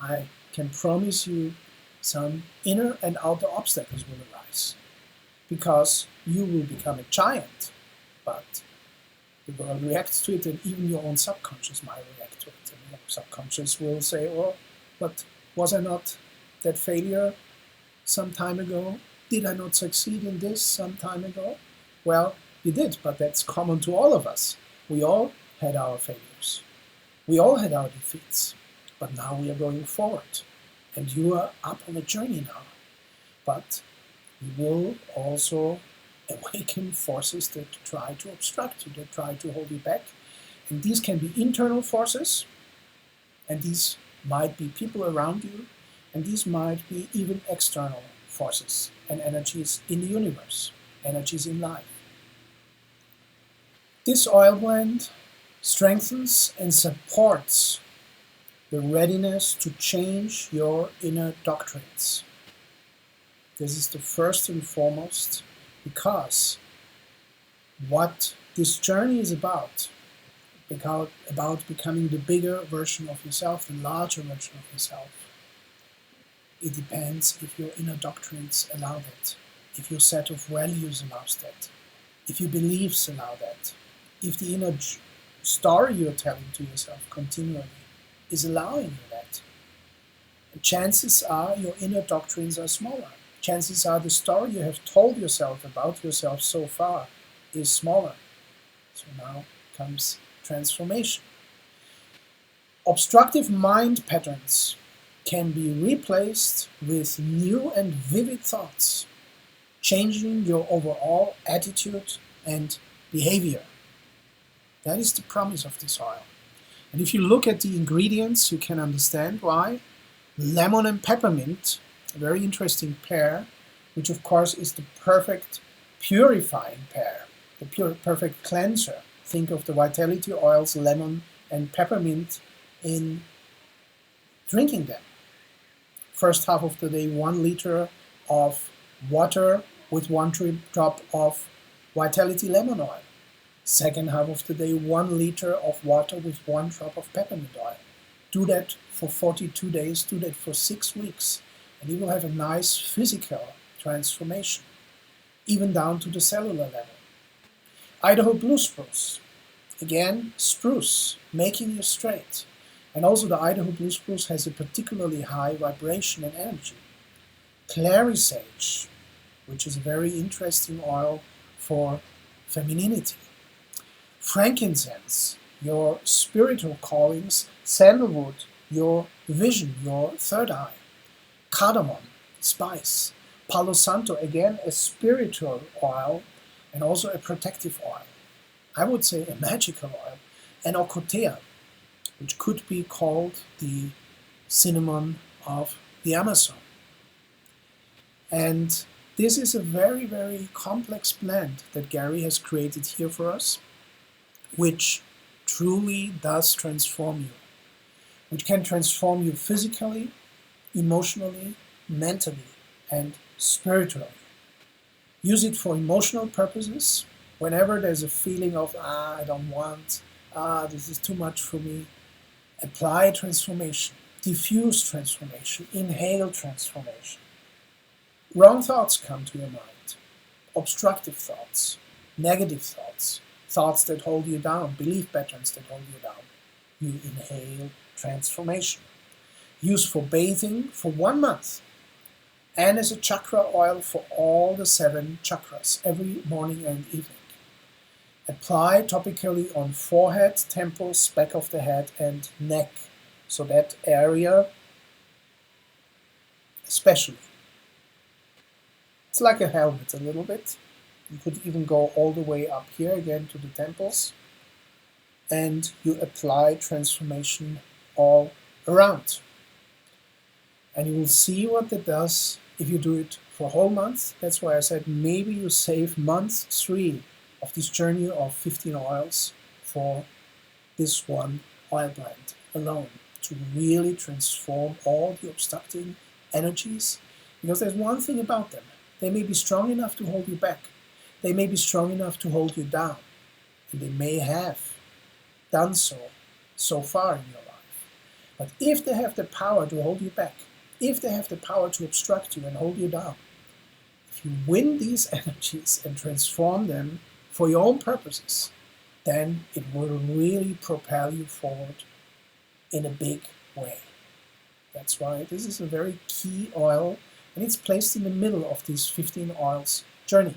I can promise you some inner and outer obstacles will arise, because you will become a giant, but the world reacts to it, and even your own subconscious might react to it. And your subconscious will say, oh, but was I not that failure some time ago? Did I not succeed in this some time ago? Well, you did, but that's common to all of us. We all had our failures. We all had our defeats. But now we are going forward. And you are up on a journey now. But you will also awaken forces that try to obstruct you, that try to hold you back. And these can be internal forces, and these might be people around you, and these might be even external forces and energies in the universe, energies in life. This oil blend strengthens and supports the readiness to change your inner doctrines. This is the first and foremost, because what this journey is about becoming the bigger version of yourself, the larger version of yourself. It depends if your inner doctrines allow that, if your set of values allows that, if your beliefs allow that, if the inner story you're telling to yourself continually is allowing you that. And chances are your inner doctrines are smaller. Chances are the story you have told yourself about yourself so far is smaller. So now comes transformation. Obstructive mind patterns can be replaced with new and vivid thoughts, changing your overall attitude and behavior. That is the promise of this oil. And if you look at the ingredients, you can understand why. Lemon and peppermint, a very interesting pair, which of course is the perfect purifying pair, the perfect cleanser. Think of the vitality oils, lemon and peppermint, in drinking them. First half of the day, 1 liter of water with 1 drop of vitality lemon oil. Second half of the day, 1 liter of water with 1 drop of peppermint oil. Do that for 42 days, do that for 6 weeks, and you will have a nice physical transformation, even down to the cellular level. Idaho blue spruce, again, spruce, making you straight. And also the Idaho blue spruce has a particularly high vibration and energy. Clary sage, which is a very interesting oil for femininity. Frankincense, your spiritual callings. Sandalwood, your vision, your third eye. Cardamom, spice. Palo Santo, again a spiritual oil and also a protective oil. I would say a magical oil. And Ocotea, which could be called the cinnamon of the Amazon. And this is a very, very complex blend that Gary has created here for us, which truly does transform you, which can transform you physically, emotionally, mentally, and spiritually. Use it for emotional purposes. Whenever there's a feeling of, I don't want, this is too much for me, apply transformation, diffuse transformation, inhale transformation. Wrong thoughts come to your mind, obstructive thoughts, negative thoughts, thoughts that hold you down, belief patterns that hold you down. You inhale transformation. Use for bathing for 1 month, and as a chakra oil for all the 7 chakras every morning and evening. Apply topically on forehead, temples, back of the head, and neck. So that area especially. It's like a helmet a little bit. You could even go all the way up here again to the temples. And you apply transformation all around. And you will see what that does if you do it for a whole month. That's why I said maybe you save month 3 of this journey of 15 oils for this one oil blend alone to really transform all the obstructing energies. Because there's one thing about them. They may be strong enough to hold you back. They may be strong enough to hold you down. And they may have done so far in your life. But if they have the power to hold you back, if they have the power to obstruct you and hold you down, if you win these energies and transform them for your own purposes, then it will really propel you forward in a big way. That's why this is a very key oil, and it's placed in the middle of this 15 oils journey.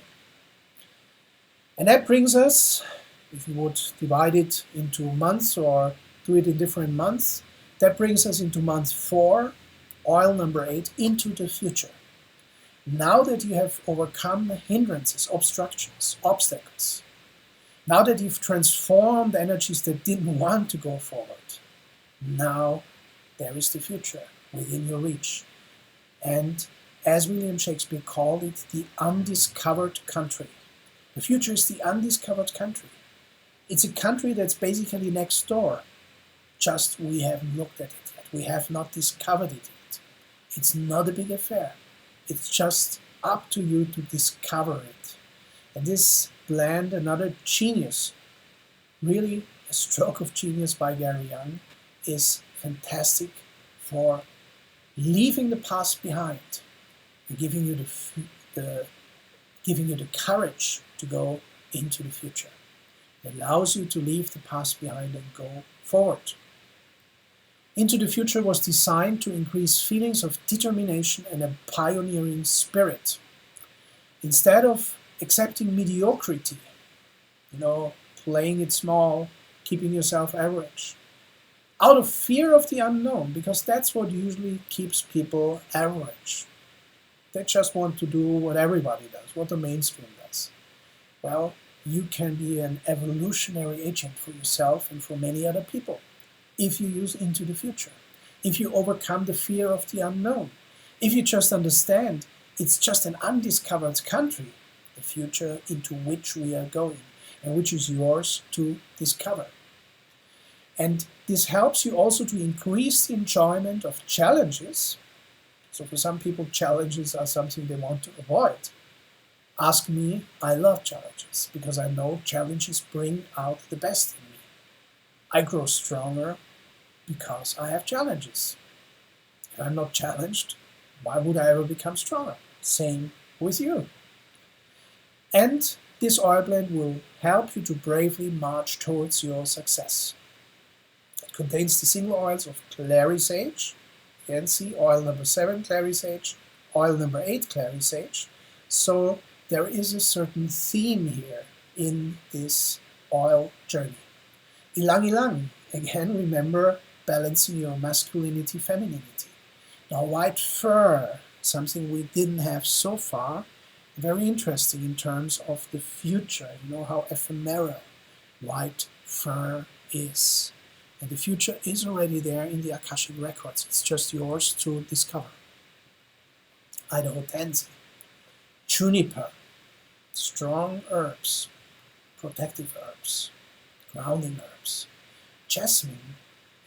And that brings us, if you would divide it into months or do it in different months, that brings us into month 4, oil number 8, into the future. Now that you have overcome hindrances, obstructions, obstacles, now that you've transformed energies that didn't want to go forward, now there is the future within your reach. And as William Shakespeare called it, the undiscovered country. The future is the undiscovered country. It's a country that's basically next door. Just we haven't looked at it yet. We have not discovered it yet. It's not a big affair. It's just up to you to discover it. And this blend, another genius, really a stroke of genius by Gary Young, is fantastic for leaving the past behind and giving you the courage to go into the future. It allows you to leave the past behind and go forward. Into the Future was designed to increase feelings of determination and a pioneering spirit. Instead of accepting mediocrity, playing it small, keeping yourself average, out of fear of the unknown, because that's what usually keeps people average. They just want to do what everybody does, what the mainstream does. Well, you can be an evolutionary agent for yourself and for many other people if you use Into the Future, if you overcome the fear of the unknown, if you just understand it's just an undiscovered country, the future into which we are going and which is yours to discover. And this helps you also to increase the enjoyment of challenges. So for some people, challenges are something they want to avoid. Ask me, I love challenges because I know challenges bring out the best in me. I grow stronger because I have challenges. If I'm not challenged, why would I ever become stronger? Same with you. And this oil blend will help you to bravely march towards your success. It contains the single oils of clary sage. Again, see oil number 7, clary sage, oil number 8, clary sage. So there is a certain theme here in this oil journey. Ilang ilang, again, remember balancing your masculinity, femininity. Now, white fur, something we didn't have so far, very interesting in terms of the future. You know how ephemeral white fur is. And the future is already there in the Akashic records. It's just yours to discover. Idaho tansy, juniper, strong herbs, protective herbs, grounding herbs. Jasmine,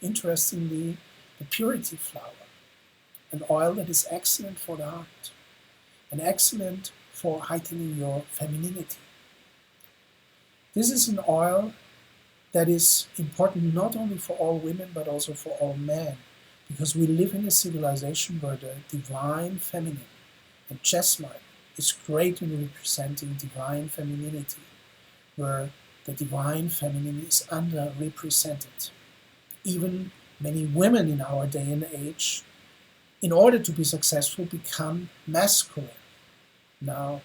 interestingly, the purity flower, an oil that is excellent for the heart and excellent for heightening your femininity. This is an oil that is important not only for all women but also for all men, because we live in a civilization where the divine feminine and jasmine is great in representing divine femininity, where the divine feminine is underrepresented. Even many women in our day and age, in order to be successful, become masculine. Now,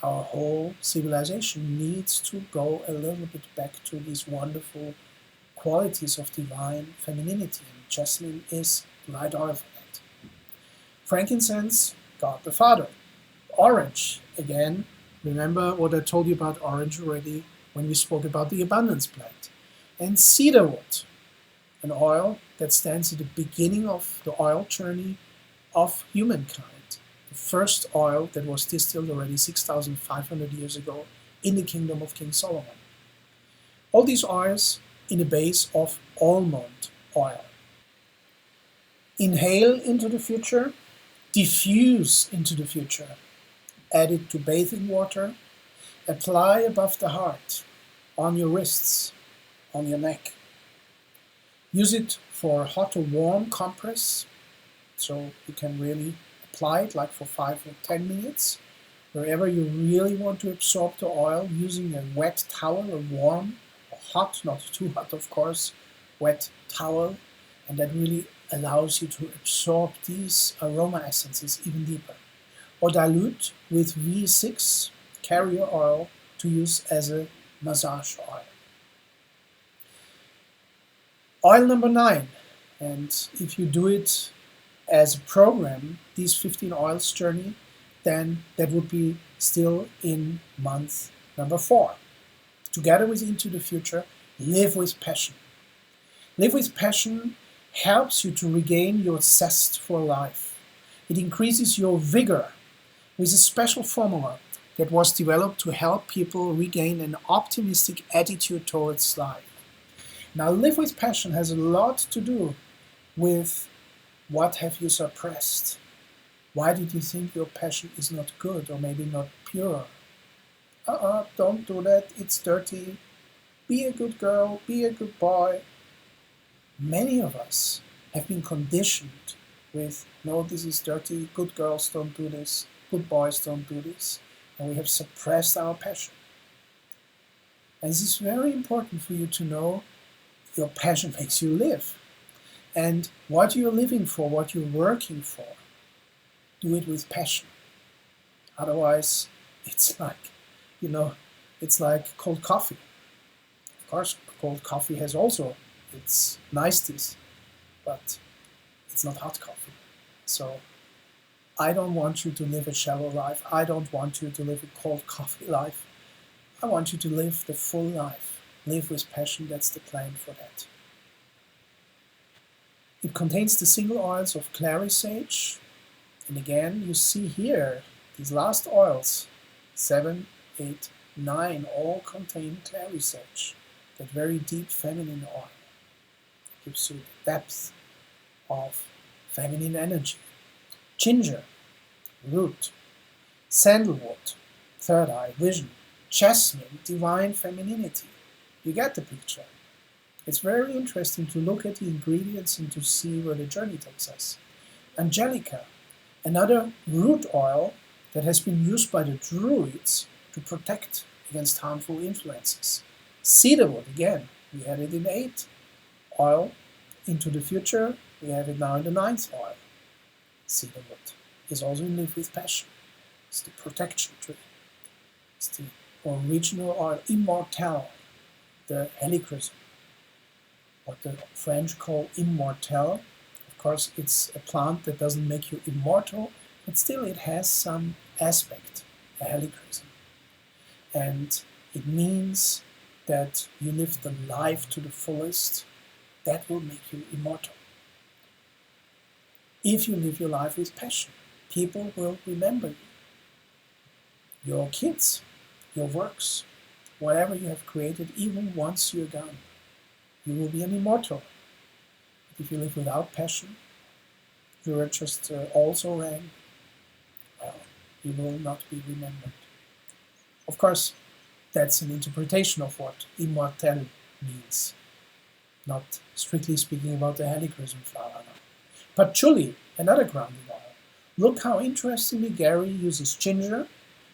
our whole civilization needs to go a little bit back to these wonderful qualities of divine femininity, and jasmine is the right oil for that. Frankincense, God the Father. Orange, again, remember what I told you about orange already when we spoke about the abundance plant. And cedarwood, an oil that stands at the beginning of the oil journey of humankind. The first oil that was distilled already 6,500 years ago in the kingdom of King Solomon. All these oils in a base of almond oil. Inhale into the future, diffuse into the future, add it to bathing water, apply above the heart, on your wrists, on your neck. Use it for hot or warm compress, so you can really apply it like for 5 or 10 minutes. Wherever you really want to absorb the oil, using a wet towel, a warm, or hot, not too hot of course, wet towel, and that really allows you to absorb these aroma essences even deeper. Or dilute with V6 carrier oil to use as a massage oil. Oil number 9, and if you do it as a program, these 15 oils journey, then that would be still in month number 4. Together with Into the Future, live with passion. Live with passion helps you to regain your zest for life. It increases your vigor with a special formula that was developed to help people regain an optimistic attitude towards life. Now, live with passion has a lot to do with what have you suppressed. Why did you think your passion is not good or maybe not pure? Don't do that, it's dirty. Be a good girl, be a good boy. Many of us have been conditioned with, no, this is dirty, good girls don't do this, good boys don't do this, and we have suppressed our passion. And this is very important for you to know your passion makes you live. And what you're living for, what you're working for, do it with passion. Otherwise, it's like, it's like cold coffee. Of course, cold coffee has also its niceties, but it's not hot coffee. So I don't want you to live a shallow life. I don't want you to live a cold coffee life. I want you to live the full life. Live with passion, that's the plan for that. It contains the single oils of clary sage. And again, you see here, these last oils, 7, 8, 9, all contain clary sage, that very deep feminine oil. Gives you the depth of feminine energy. Ginger, root, sandalwood, third eye, vision, jasmine, divine femininity. You get the picture. It's very interesting to look at the ingredients and to see where the journey takes us. Angelica, another root oil that has been used by the Druids to protect against harmful influences. Cedarwood, again, we had it in 8 oil. Into the Future, we have it now in the 9th oil. Cedarwood is also in Live with Passion. It's the protection tree. It's the original oil, immortelle, the helichrysum. What the French call immortelle. Of course, it's a plant that doesn't make you immortal, but still it has some aspect, a helichrysum. And it means that you live the life to the fullest. That will make you immortal. If you live your life with passion, people will remember you. Your kids, your works, whatever you have created, even once you're gone. you will be an immortal. But if you live without passion, you are just also rang, well, you will not be remembered. Of course, that's an interpretation of what immortel means, not strictly speaking about the helichrysum flower. Patchouli, another grounding oil. Look how interestingly Gary uses ginger,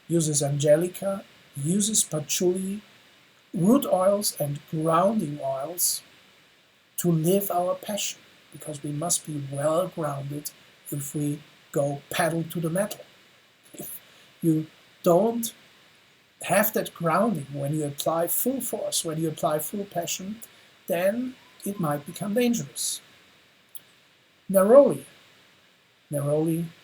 uses angelica, uses patchouli, root oils and grounding oils to live our passion, because we must be well grounded if we go pedal to the metal. If you don't have that grounding when you apply full force, when you apply full passion, then it might become dangerous. Neroli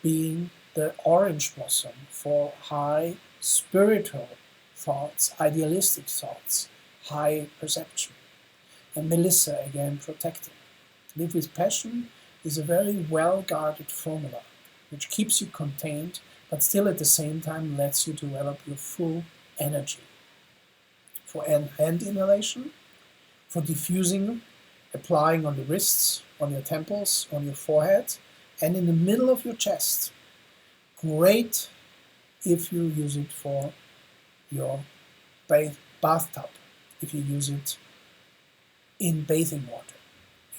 being the orange blossom for high spiritual thoughts, idealistic thoughts, high perception. And Melissa, again, protecting. To live with passion is a very well-guarded formula, which keeps you contained, but still at the same time lets you develop your full energy. For hand inhalation, for diffusing, applying on the wrists, on your temples, on your forehead, and in the middle of your chest. Great if you use it for your bathtub, if you use it in bathing water.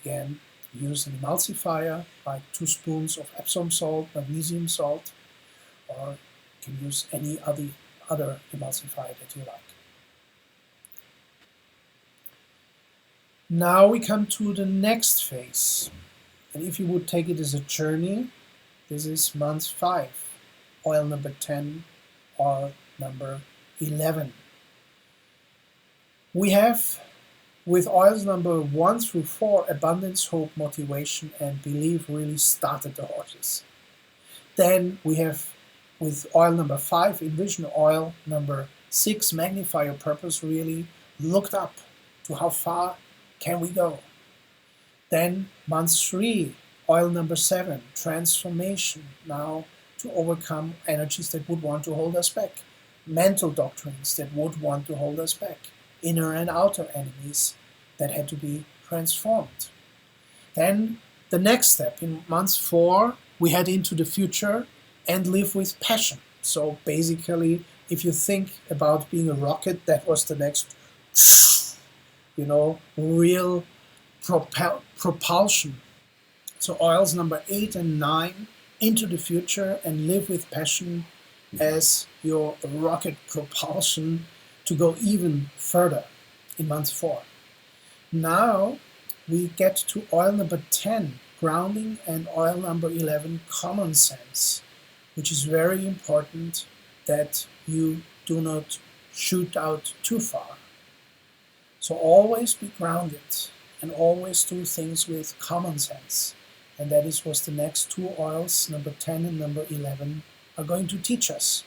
Again, use an emulsifier like 2 spoons of Epsom salt, magnesium salt, or you can use any other emulsifier that you like. Now we come to the next phase. And if you would take it as a journey, this is month 5, oil number 10, oil number 11. We have, with oils number 1 through 4, abundance, hope, motivation, and belief really started the horses. Then we have, with oil number 5, Envision, oil number 6, magnify your purpose, really looked up to how far can we go. Then month 3, oil number 7, transformation, now to overcome energies that would want to hold us back, mental doctrines that would want to hold us back, inner and outer enemies that had to be transformed. Then the next step, in month 4, we head into the future and live with passion. So basically, if you think about being a rocket, that was the next, real propulsion. So oils number 8 and 9, into the future and live with passion as your rocket propulsion to go even further in month 4. Now we get to oil number 10, grounding, and oil number 11, common sense, which is very important that you do not shoot out too far. So always be grounded and always do things with common sense. And that is what the next 2 oils, number 10 and number 11, are going to teach us.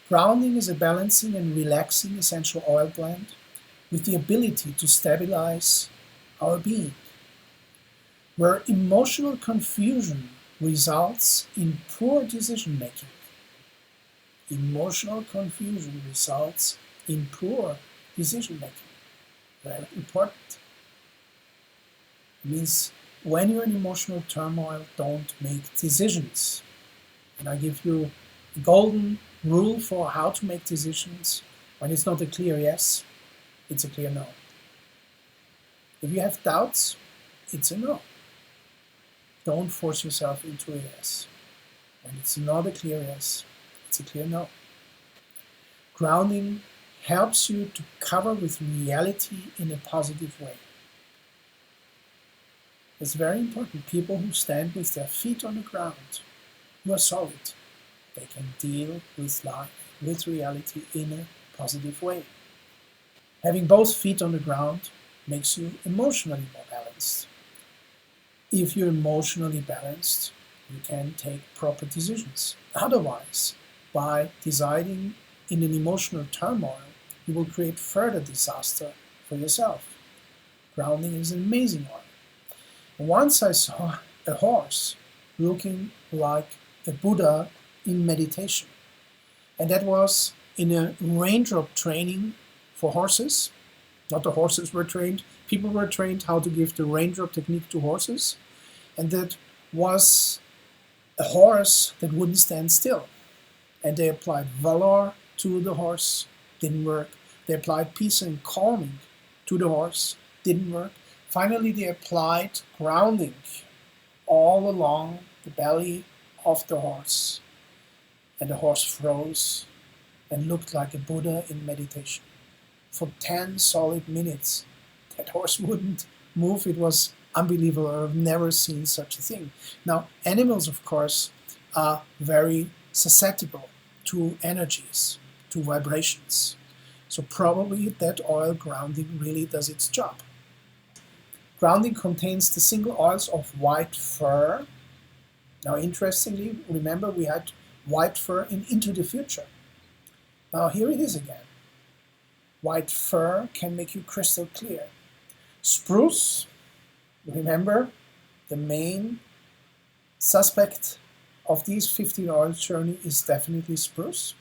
Grounding is a balancing and relaxing essential oil blend with the ability to stabilize our being. Where emotional confusion results in poor decision making. Emotional confusion results in poor decision making. Very important. It means when you're in emotional turmoil, don't make decisions. And I give you a golden rule for how to make decisions. When it's not a clear yes, it's a clear no. If you have doubts, it's a no. Don't force yourself into a yes. When it's not a clear yes, it's a clear no. Grounding helps you to cover with reality in a positive way. It's very important. People who stand with their feet on the ground, who are solid, they can deal with life, with reality in a positive way. Having both feet on the ground makes you emotionally more balanced. If you're emotionally balanced, you can take proper decisions. Otherwise, by deciding in an emotional turmoil, you will create further disaster for yourself. Grounding is an amazing one. Once I saw a horse looking like a Buddha in meditation. And that was in a raindrop training for horses. Not the horses were trained. People were trained how to give the raindrop technique to horses. And that was a horse that wouldn't stand still. And they applied valor to the horse, didn't work. They applied peace and calming to the horse, didn't work. Finally, they applied grounding all along the belly of the horse. And the horse froze and looked like a Buddha in meditation. For 10 solid minutes, that horse wouldn't move. It was unbelievable. I've never seen such a thing. Now, animals, of course, are very susceptible to energies, to vibrations. So probably that oil grounding really does its job. Grounding contains the single oils of white fir. Now, interestingly, remember we had white fir in Into the Future. Now, here it is again. White fir can make you crystal clear. Spruce, remember, the main suspect of these 15 oil journey is definitely spruce.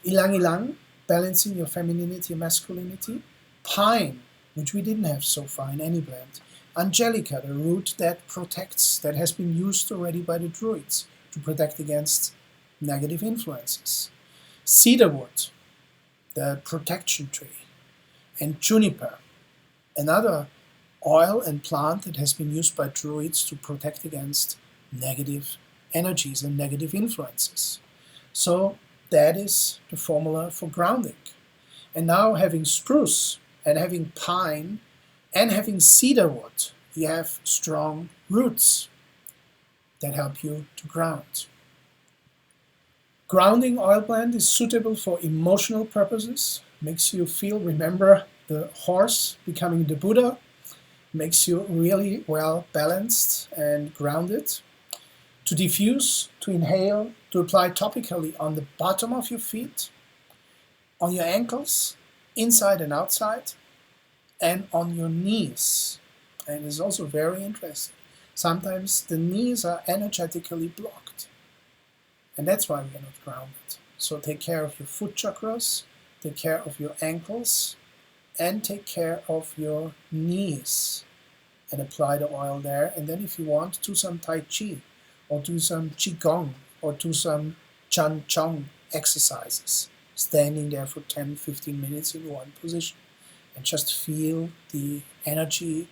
Ilang ilang, balancing your femininity and masculinity. Pine, which we didn't have so far in any blend. Angelica, the root that protects, that has been used already by the Druids to protect against negative influences. Cedarwood, the protection tree. And juniper, another oil and plant that has been used by Druids to protect against negative energies and negative influences. So that is the formula for grounding. And now having spruce and having pine and having cedarwood, you have strong roots that help you to ground. Grounding oil blend is suitable for emotional purposes, makes you feel, remember the horse becoming the Buddha, makes you really well balanced and grounded. To diffuse, to inhale, to apply topically on the bottom of your feet, on your ankles, inside and outside, and on your knees. And it's also very interesting. Sometimes the knees are energetically blocked. And that's why we are not grounded. So take care of your foot chakras, take care of your ankles, and take care of your knees. And apply the oil there. And then if you want, do some Tai Chi, or do some Qigong, or do some Chan Chong exercises, standing there for 10-15 minutes in one position. And just feel the energy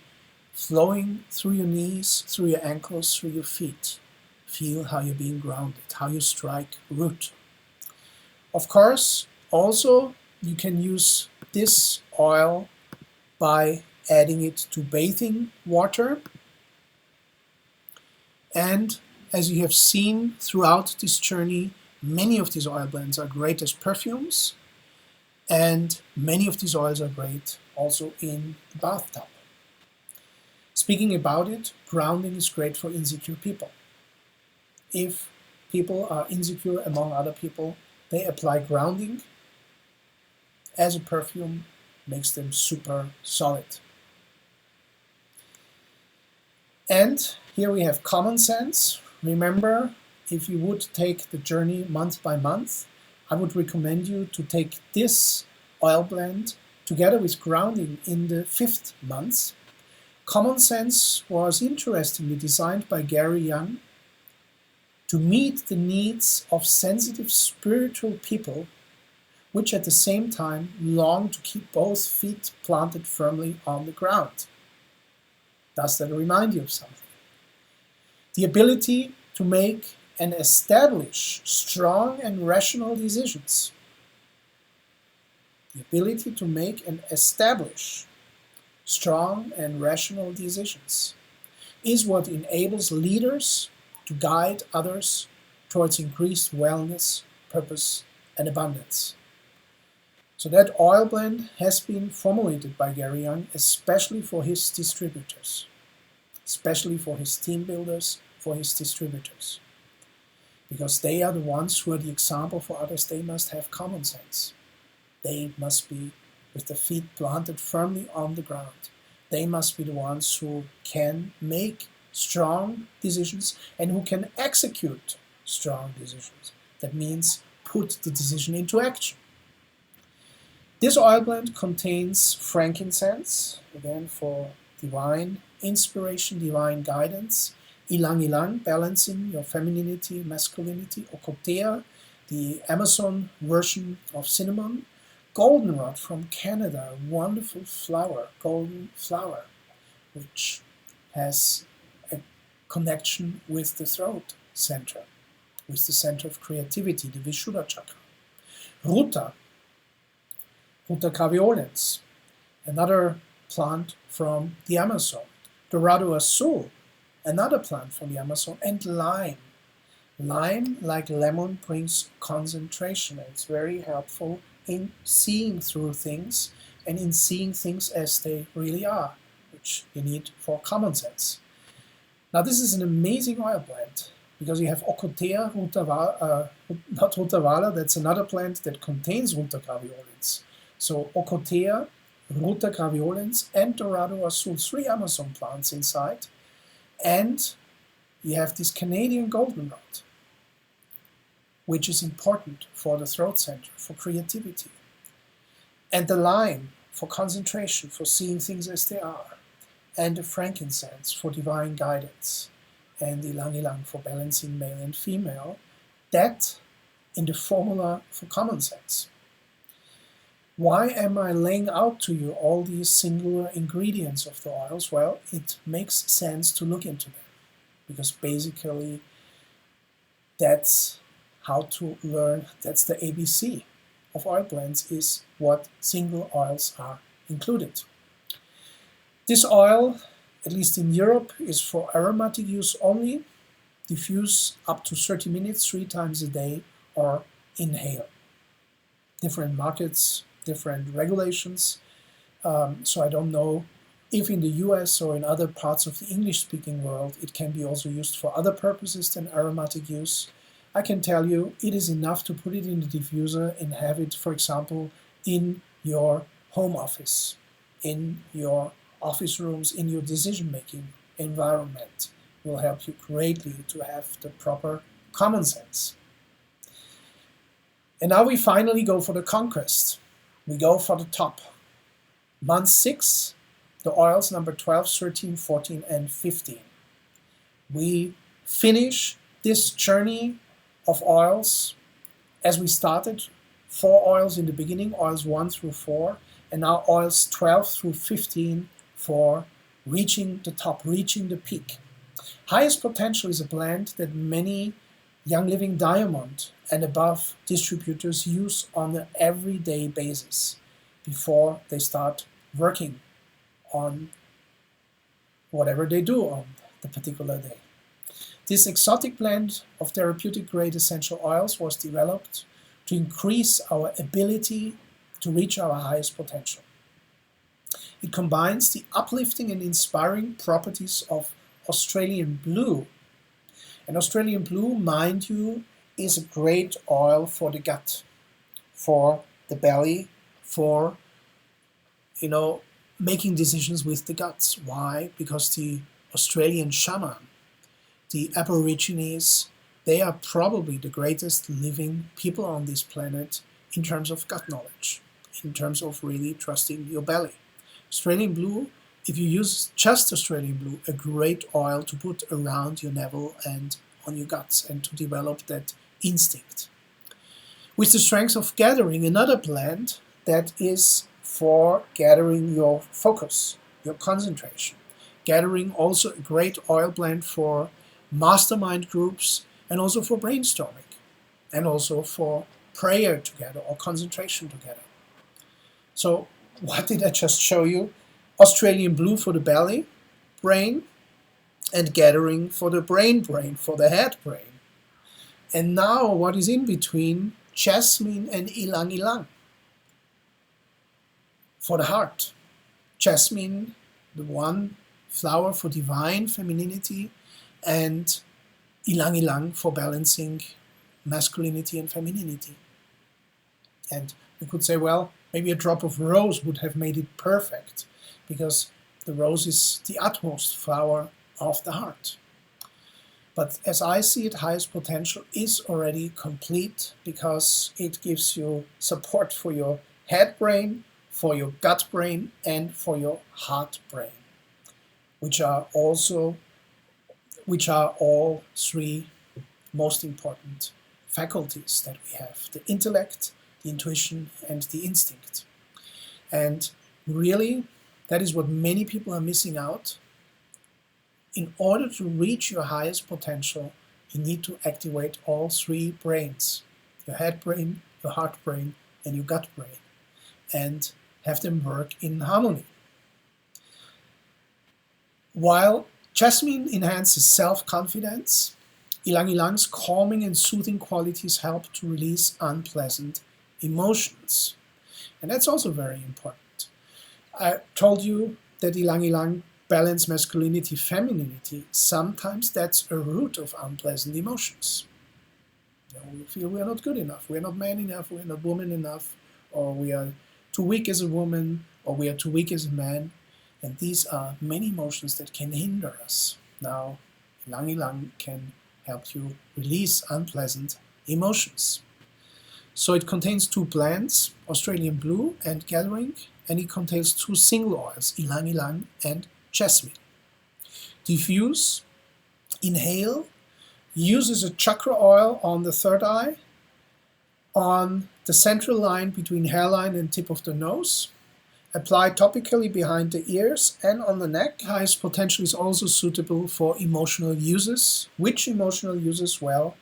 flowing through your knees, through your ankles, through your feet. Feel how you're being grounded, how you strike root. Of course, also you can use this oil by adding it to bathing water. And as you have seen throughout this journey, many of these oil blends are great as perfumes, and many of these oils are great also in the bathtub. Speaking about it, grounding is great for insecure people. If people are insecure among other people, they apply grounding as a perfume, makes them super solid. And here we have common sense. Remember, if you would take the journey month by month, I would recommend you to take this oil blend together with grounding in the 5th month. Common Sense was interestingly designed by Gary Young to meet the needs of sensitive spiritual people, which at the same time long to keep both feet planted firmly on the ground. Does that remind you of something? The ability to make and establish strong and rational decisions. The ability to make and establish strong and rational decisions is what enables leaders to guide others towards increased wellness, purpose, and abundance. So that oil blend has been formulated by Gary Young, especially for his distributors, especially for his team builders, for his distributors. Because they are the ones who are the example for others. They must have common sense. They must be with their feet planted firmly on the ground. They must be the ones who can make strong decisions and who can execute strong decisions. That means put the decision into action. This oil blend contains frankincense, again for divine inspiration, divine guidance, ylang ylang, balancing your femininity, masculinity, ocotea, the Amazon version of cinnamon, goldenrod from Canada, a wonderful flower, golden flower, which has a connection with the throat center, with the center of creativity, the Vishuddha chakra. Ruta graveolens, another plant from the Amazon. Dorado azul, another plant from the Amazon. And lime. Lime, like lemon, brings concentration. It's very helpful in seeing through things and in seeing things as they really are, which you need for common sense. Now this is an amazing oil blend because you have Ocotea not rutavala, that's another plant that contains Ruta graveolens. So Ocotea, Ruta graveolens, and Dorado azul, 3 Amazon plants inside. And you have this Canadian goldenrod, which is important for the throat center, for creativity. And the lime for concentration, for seeing things as they are. And the frankincense for divine guidance. And the ylang ylang for balancing male and female. That in the formula for common sense. Why am I laying out to you all these singular ingredients of the oils? Well, it makes sense to look into them. Because basically, that's how to learn, that's the ABC of oil blends, is what single oils are included. This oil, at least in Europe, is for aromatic use only. Diffuse up to 30 minutes, 3 times a day, or inhale. Different markets, different regulations. So I don't know if in the US or in other parts of the English-speaking world it can be also used for other purposes than aromatic use. I can tell you it is enough to put it in the diffuser and have it, for example, in your home office, in your office rooms, in your decision-making environment. It will help you greatly to have the proper common sense. And now we finally go for the conquest. We go for the top. Month 6, the oils number 12, 13, 14, and 15. We finish this journey of oils as we started. 4 oils in the beginning, oils 1 through 4, and now oils 12 through 15 for reaching the top, reaching the peak. Highest Potential is a blend that many Young Living Diamond and above distributors use on an everyday basis before they start working on whatever they do on the particular day. This exotic blend of therapeutic grade essential oils was developed to increase our ability to reach our highest potential. It combines the uplifting and inspiring properties of Australian Blue. And Australian Blue, mind you, is a great oil for the gut, for the belly, for, making decisions with the guts. Why? Because the Australian shaman, the Aborigines, they are probably the greatest living people on this planet in terms of gut knowledge, in terms of really trusting your belly. Australian Blue, if you use just Australian Blue, a great oil to put around your navel and on your guts and to develop that instinct. With the strength of gathering, another blend that is for gathering your focus, your concentration. Gathering, also a great oil blend for mastermind groups and also for brainstorming and also for prayer together or concentration together. So what did I just show you? Australian Blue for the belly, brain, and gathering for the brain, for the head brain. And now what is in between? Jasmine and ylang ylang for the heart. Jasmine, the one flower for divine femininity, and ylang ylang for balancing masculinity and femininity. And you could say, well, maybe a drop of rose would have made it perfect, because the rose is the utmost flower of the heart. But as I see it, Highest Potential is already complete because it gives you support for your head brain, for your gut brain, and for your heart brain, which are all three most important faculties that we have: the intellect, the intuition, and the instinct. And really, that is what many people are missing out. In order to reach your highest potential, you need to activate all three brains: your head brain, your heart brain, and your gut brain, and have them work in harmony. While jasmine enhances self-confidence, ylang ylang's calming and soothing qualities help to release unpleasant emotions. And that's also very important. I told you that ylang ylang balance masculinity, femininity. Sometimes that's a root of unpleasant emotions. We feel we are not good enough, we are not man enough, we are not woman enough, or we are too weak as a woman, or we are too weak as a man. And these are many emotions that can hinder us. Now, ylang ylang can help you release unpleasant emotions. So it contains 2 blends, Australian Blue and Gathering, and it contains 2 single oils, ylang ylang and jasmine. Diffuse, inhale, uses a chakra oil on the third eye, on the central line between hairline and tip of the nose. Apply topically behind the ears and on the neck. Highest potential is also suitable for emotional uses. Which emotional uses? Well,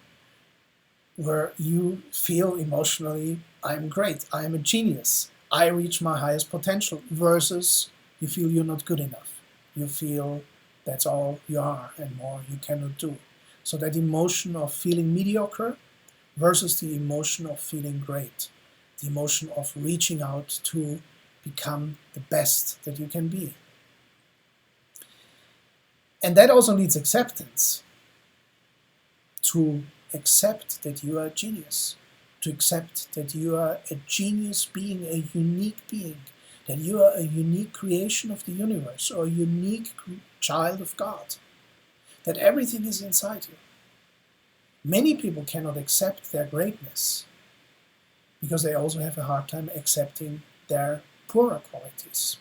where you feel emotionally, I'm great, I'm a genius, I reach my highest potential, versus you feel you're not good enough. You feel that's all you are and more you cannot do. So that emotion of feeling mediocre versus the emotion of feeling great, the emotion of reaching out to become the best that you can be. And that also needs acceptance. To accept that you are a genius, to accept that you are a genius being, a unique being, that you are a unique creation of the universe, or a unique child of God, that everything is inside you. Many people cannot accept their greatness because they also have a hard time accepting their poorer qualities.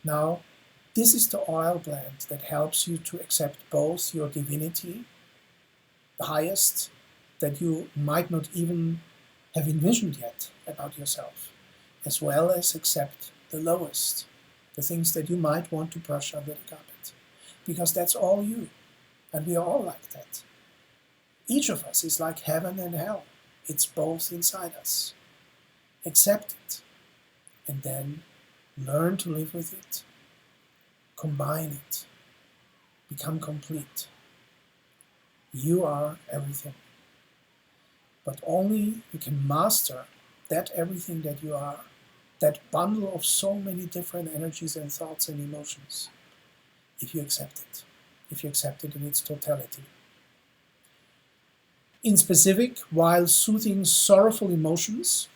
Now, this is the oil blend that helps you to accept both your divinity, the highest, that you might not even have envisioned yet about yourself, as well as accept the lowest, the things that you might want to brush under the carpet, because that's all you, and we are all like that. Each of us is like heaven and hell. It's both inside us. Accept it, and then learn to live with it, combine it, become complete. You are everything. But only you can master that everything that you are, that bundle of so many different energies and thoughts and emotions, if you accept it, in its totality. In specific, while soothing sorrowful emotions,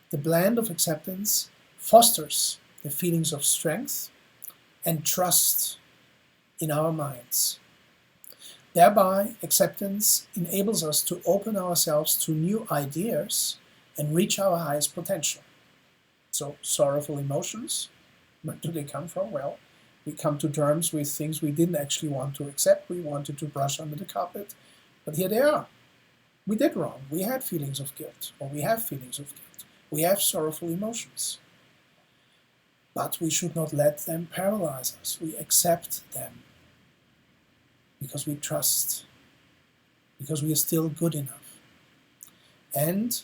the blend of acceptance fosters the feelings of strength and trust in our minds. Thereby, acceptance enables us to open ourselves to new ideas and reach our highest potential. So, sorrowful emotions, where do they come from? Well, we come to terms with things we didn't actually want to accept, we wanted to brush under the carpet, but here they are. We did wrong, we had feelings of guilt, or we have feelings of guilt. We have sorrowful emotions. But we should not let them paralyze us. We accept them because we trust, because we are still good enough. And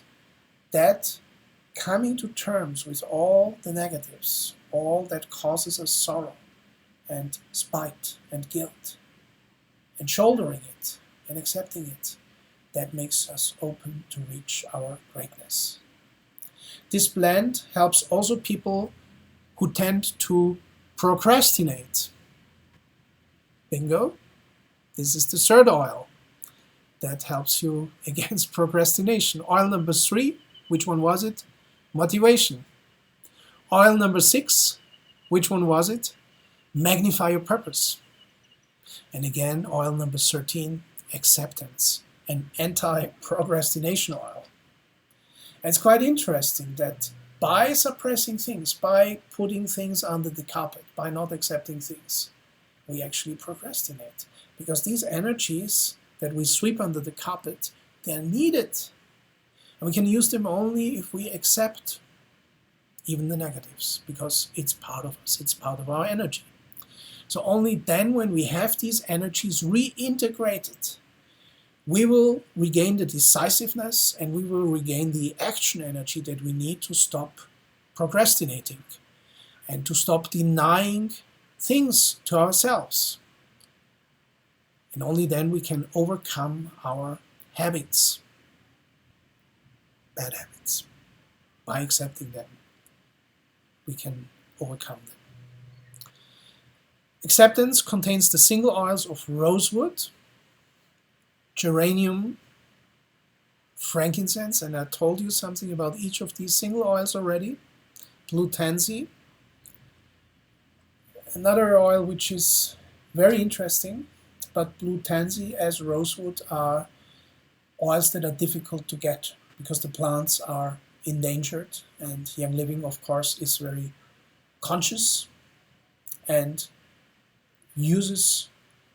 that coming to terms with all the negatives, all that causes us sorrow and spite and guilt, and shouldering it and accepting it, that makes us open to reach our greatness. This blend helps also people who tend to procrastinate. Bingo! This is the third oil that helps you against procrastination. Oil number 3, which one was it? Motivation. Oil number 6, which one was it? Magnify your purpose. And again, oil number 13, acceptance, an anti-procrastination oil. And it's quite interesting that by suppressing things, by putting things under the carpet, by not accepting things, we actually procrastinate. Because these energies that we sweep under the carpet, they're needed. And we can use them only if we accept even the negatives, because it's part of us, it's part of our energy. So only then, when we have these energies reintegrated, we will regain the decisiveness and we will regain the action energy that we need to stop procrastinating and to stop denying things to ourselves. And only then we can overcome our habits, bad habits. By accepting them, we can overcome them. Acceptance contains the single oils of rosewood, geranium, frankincense, and I told you something about each of these single oils already, blue tansy. Another oil which is very interesting, but blue tansy as rosewood are oils that are difficult to get because the plants are endangered, and Young Living, of course, is very conscious and uses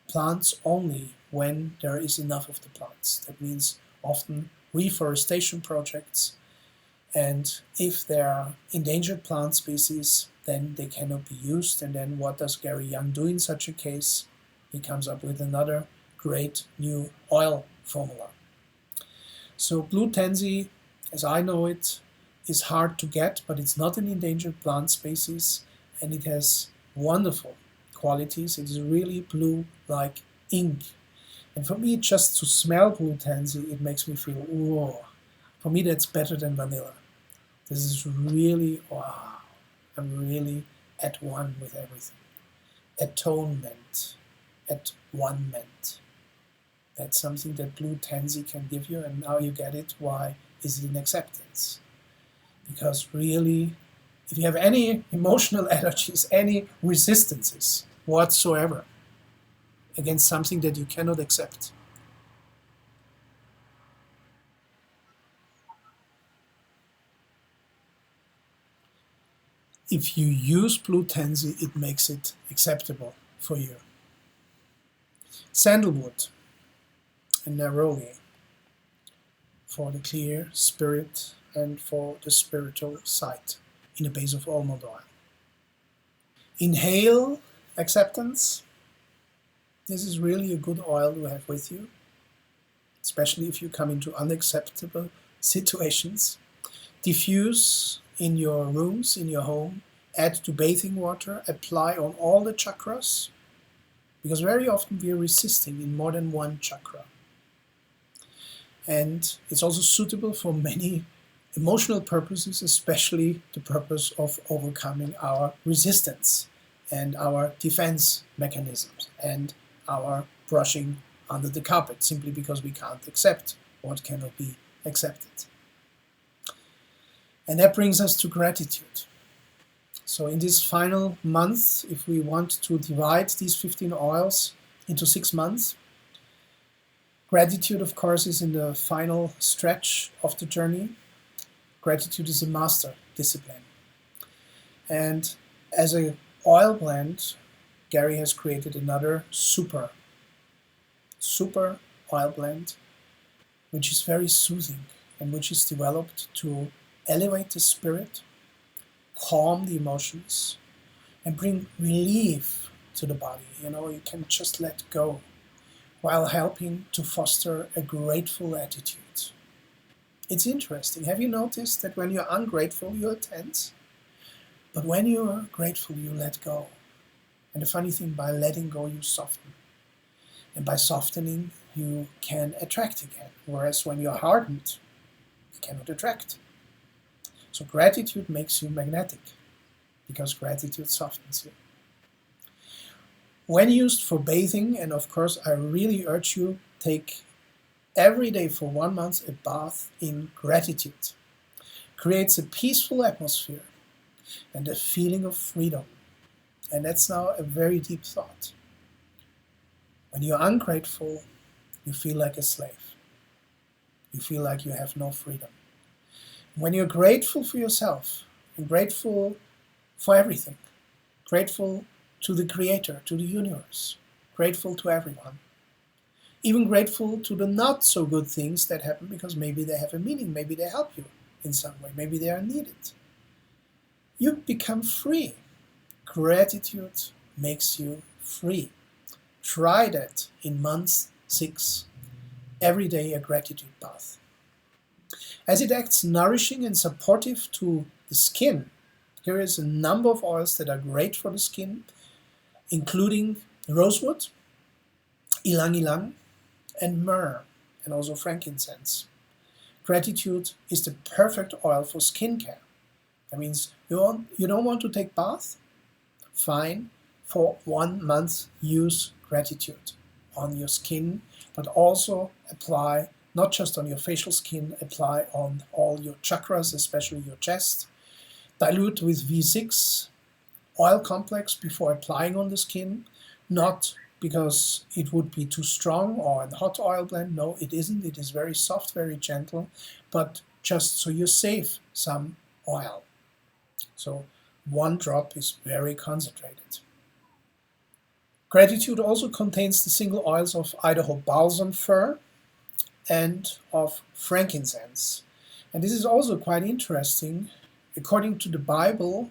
plants only when there is enough of the plants. That means often reforestation projects, and if there are endangered plant species, then they cannot be used. And then what does Gary Young do in such a case? He comes up with another great new oil formula. So blue tansy, as I know it, is hard to get, but it's not an endangered plant species, and it has wonderful qualities. It is really blue like ink. And for me, just to smell blue tansy, it makes me feel, whoa. For me, that's better than vanilla. This is really, wow. I'm really at one with everything. Atonement, at one-ment. That's something that blue tansy can give you, and now you get it. Why is it in acceptance? Because really, if you have any emotional allergies, any resistances whatsoever against something that you cannot accept, if you use blue tansy, it makes it acceptable for you. Sandalwood and neroli for the clear spirit and for the spiritual side in the base of almond oil. Inhale acceptance. This is really a good oil to have with you, especially if you come into unacceptable situations. Diffuse in your rooms, in your home, add to bathing water, apply on all the chakras, because very often we are resisting in more than one chakra. And it's also suitable for many emotional purposes, especially the purpose of overcoming our resistance and our defense mechanisms and our brushing under the carpet, simply because we can't accept what cannot be accepted. And that brings us to gratitude. So in this final month, if we want to divide these 15 oils into 6 months, gratitude, of course, is in the final stretch of the journey. Gratitude is a master discipline. And as an oil blend, Gary has created another super oil blend, which is very soothing and which is developed to elevate the spirit, calm the emotions, and bring relief to the body. You can just let go while helping to foster a grateful attitude. It's interesting. Have you noticed that when you're ungrateful, you're tense? But when you're grateful, you let go. And the funny thing, by letting go, you soften. And by softening, you can attract again. Whereas when you're hardened, you cannot attract. So gratitude makes you magnetic, because gratitude softens you. When used for bathing, and of course I really urge you, take every day for 1 month a bath in gratitude. Creates a peaceful atmosphere and a feeling of freedom. And that's now a very deep thought. When you're ungrateful, you feel like a slave. You feel like you have no freedom. When you're grateful for yourself, and grateful for everything. Grateful to the Creator, to the universe. Grateful to everyone. Even grateful to the not so good things that happen because maybe they have a meaning, maybe they help you in some way, maybe they are needed. You become free. Gratitude makes you free. Try that in month 6. Every day a gratitude bath. As it acts nourishing and supportive to the skin, here is a number of oils that are great for the skin, including rosewood, ylang ylang, and myrrh, and also frankincense. Gratitude is the perfect oil for skincare. That means you don't want to take bath? Fine. For 1 month, use gratitude on your skin, but also apply not just on your facial skin, apply on all your chakras, especially your chest. Dilute with V6 oil complex before applying on the skin, not because it would be too strong or a hot oil blend. No, it isn't. It is very soft, very gentle, but just so you save some oil. So 1 drop is very concentrated. Gratitude also contains the single oils of Idaho balsam fir and of frankincense. And this is also quite interesting. According to the Bible,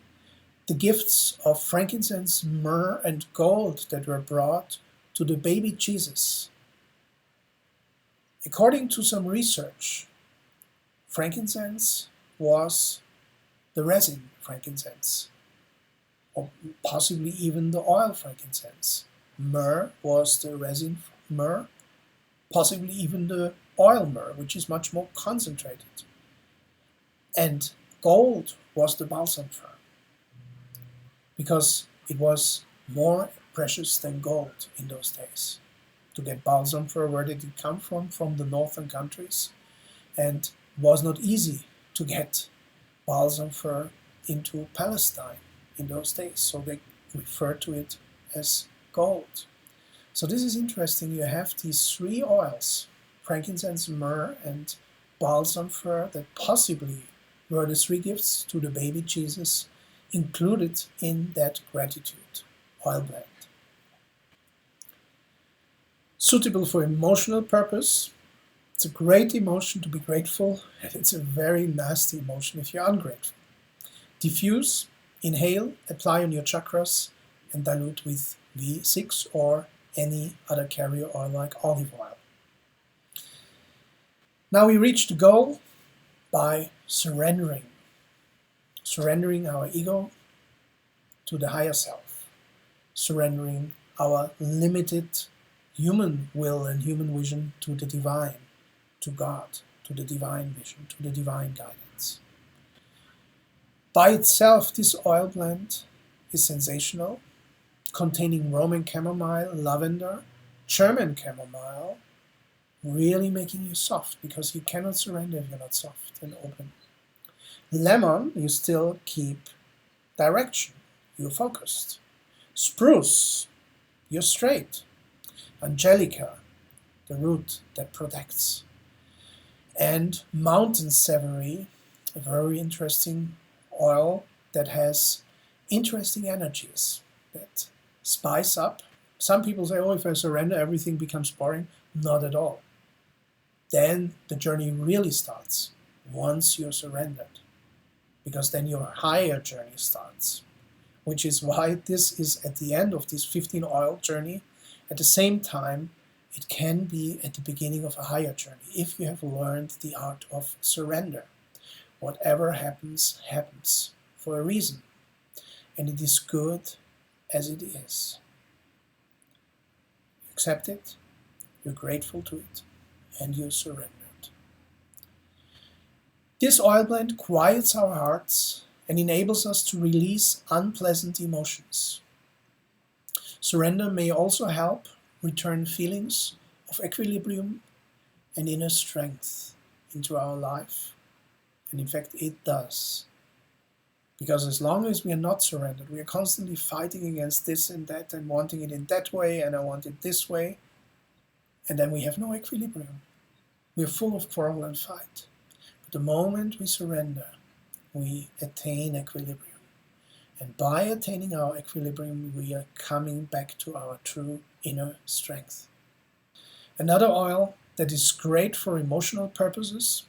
the gifts of frankincense, myrrh, and gold that were brought to the baby Jesus. According to some research, frankincense was the resin frankincense, or possibly even the oil frankincense. Myrrh was the resin myrrh, possibly even the oil myrrh, which is much more concentrated. And gold was the balsam fir, because it was more precious than gold in those days. To get balsam fir, where did it come from? From the northern countries, and was not easy to get balsam fir into Palestine in those days, so they referred to it as gold. So this is interesting. You have these 3 oils, frankincense, myrrh, and balsam fir, that possibly were the 3 gifts to the baby Jesus included in that gratitude oil blend. Suitable for emotional purpose. It's a great emotion to be grateful, and it's a very nasty emotion if you're ungrateful. Diffuse, inhale, apply on your chakras, and dilute with V6 or any other carrier oil like olive oil. Now we reach the goal by surrendering. Surrendering our ego to the higher self. Surrendering our limited human will and human vision to the divine, to God, to the divine vision, to the divine guidance. By itself, this oil blend is sensational, containing Roman chamomile, lavender, German chamomile, really making you soft, because you cannot surrender if you're not soft and open. Lemon, you still keep direction, you're focused. Spruce, you're straight. Angelica, the root that protects. And mountain savory, a very interesting oil that has interesting energies that spice up. Some people say, oh, if I surrender, everything becomes boring. Not at all. Then the journey really starts once you're surrendered, because then your higher journey starts, which is why this is at the end of this 15 oil journey. At the same time, it can be at the beginning of a higher journey if you have learned the art of surrender. Whatever happens, happens for a reason, and it is good as it is. You accept it, you're grateful to it, and you surrendered. This oil blend quiets our hearts and enables us to release unpleasant emotions. Surrender may also help return feelings of equilibrium and inner strength into our life. And in fact, it does. Because as long as we are not surrendered, we are constantly fighting against this and that and wanting it in that way, and I want it this way. And then we have no equilibrium. We are full of quarrel and fight. But the moment we surrender, we attain equilibrium. And by attaining our equilibrium, we are coming back to our true inner strength. Another oil that is great for emotional purposes,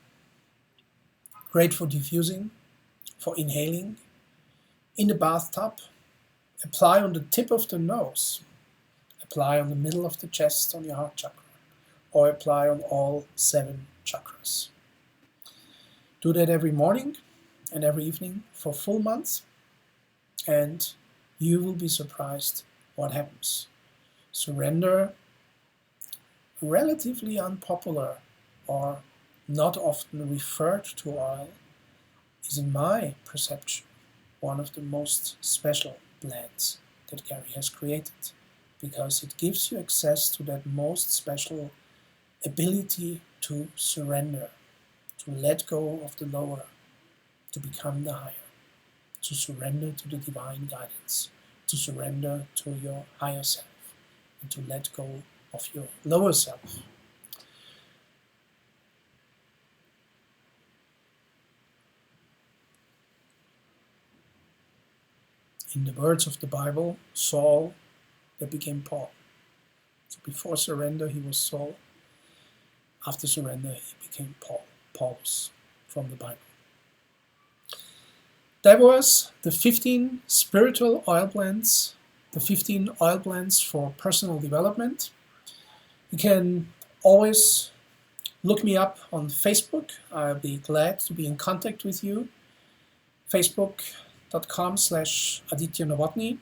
great for diffusing, for inhaling, in the bathtub, apply on the tip of the nose, apply on the middle of the chest on your heart chakra, or apply on all 7 chakras. Do that every morning and every evening for full months, and you will be surprised what happens. Surrender, relatively unpopular or not often referred to oil, is in my perception one of the most special blends that Gary has created, because it gives you access to that most special ability to surrender, to let go of the lower, to become the higher, to surrender to the divine guidance, to surrender to your higher self, and to let go of your lower self. In the words of the Bible, Saul that became Paul. So before surrender he was Saul. After surrender he became Paul, Paulus from the Bible. That was the 15 spiritual oil blends, the 15 oil blends for personal development. You can always look me up on Facebook. I'll be glad to be in contact with you. Facebook.com/Aditya Novotny.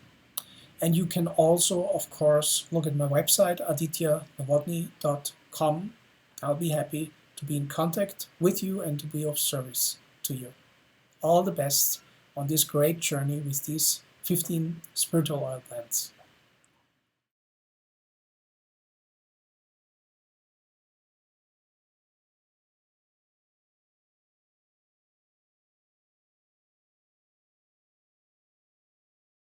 And you can also, of course, look at my website, adityanovotny.com. I'll be happy to be in contact with you and to be of service to you. All the best on this great journey with these 15 spiritual oil blends.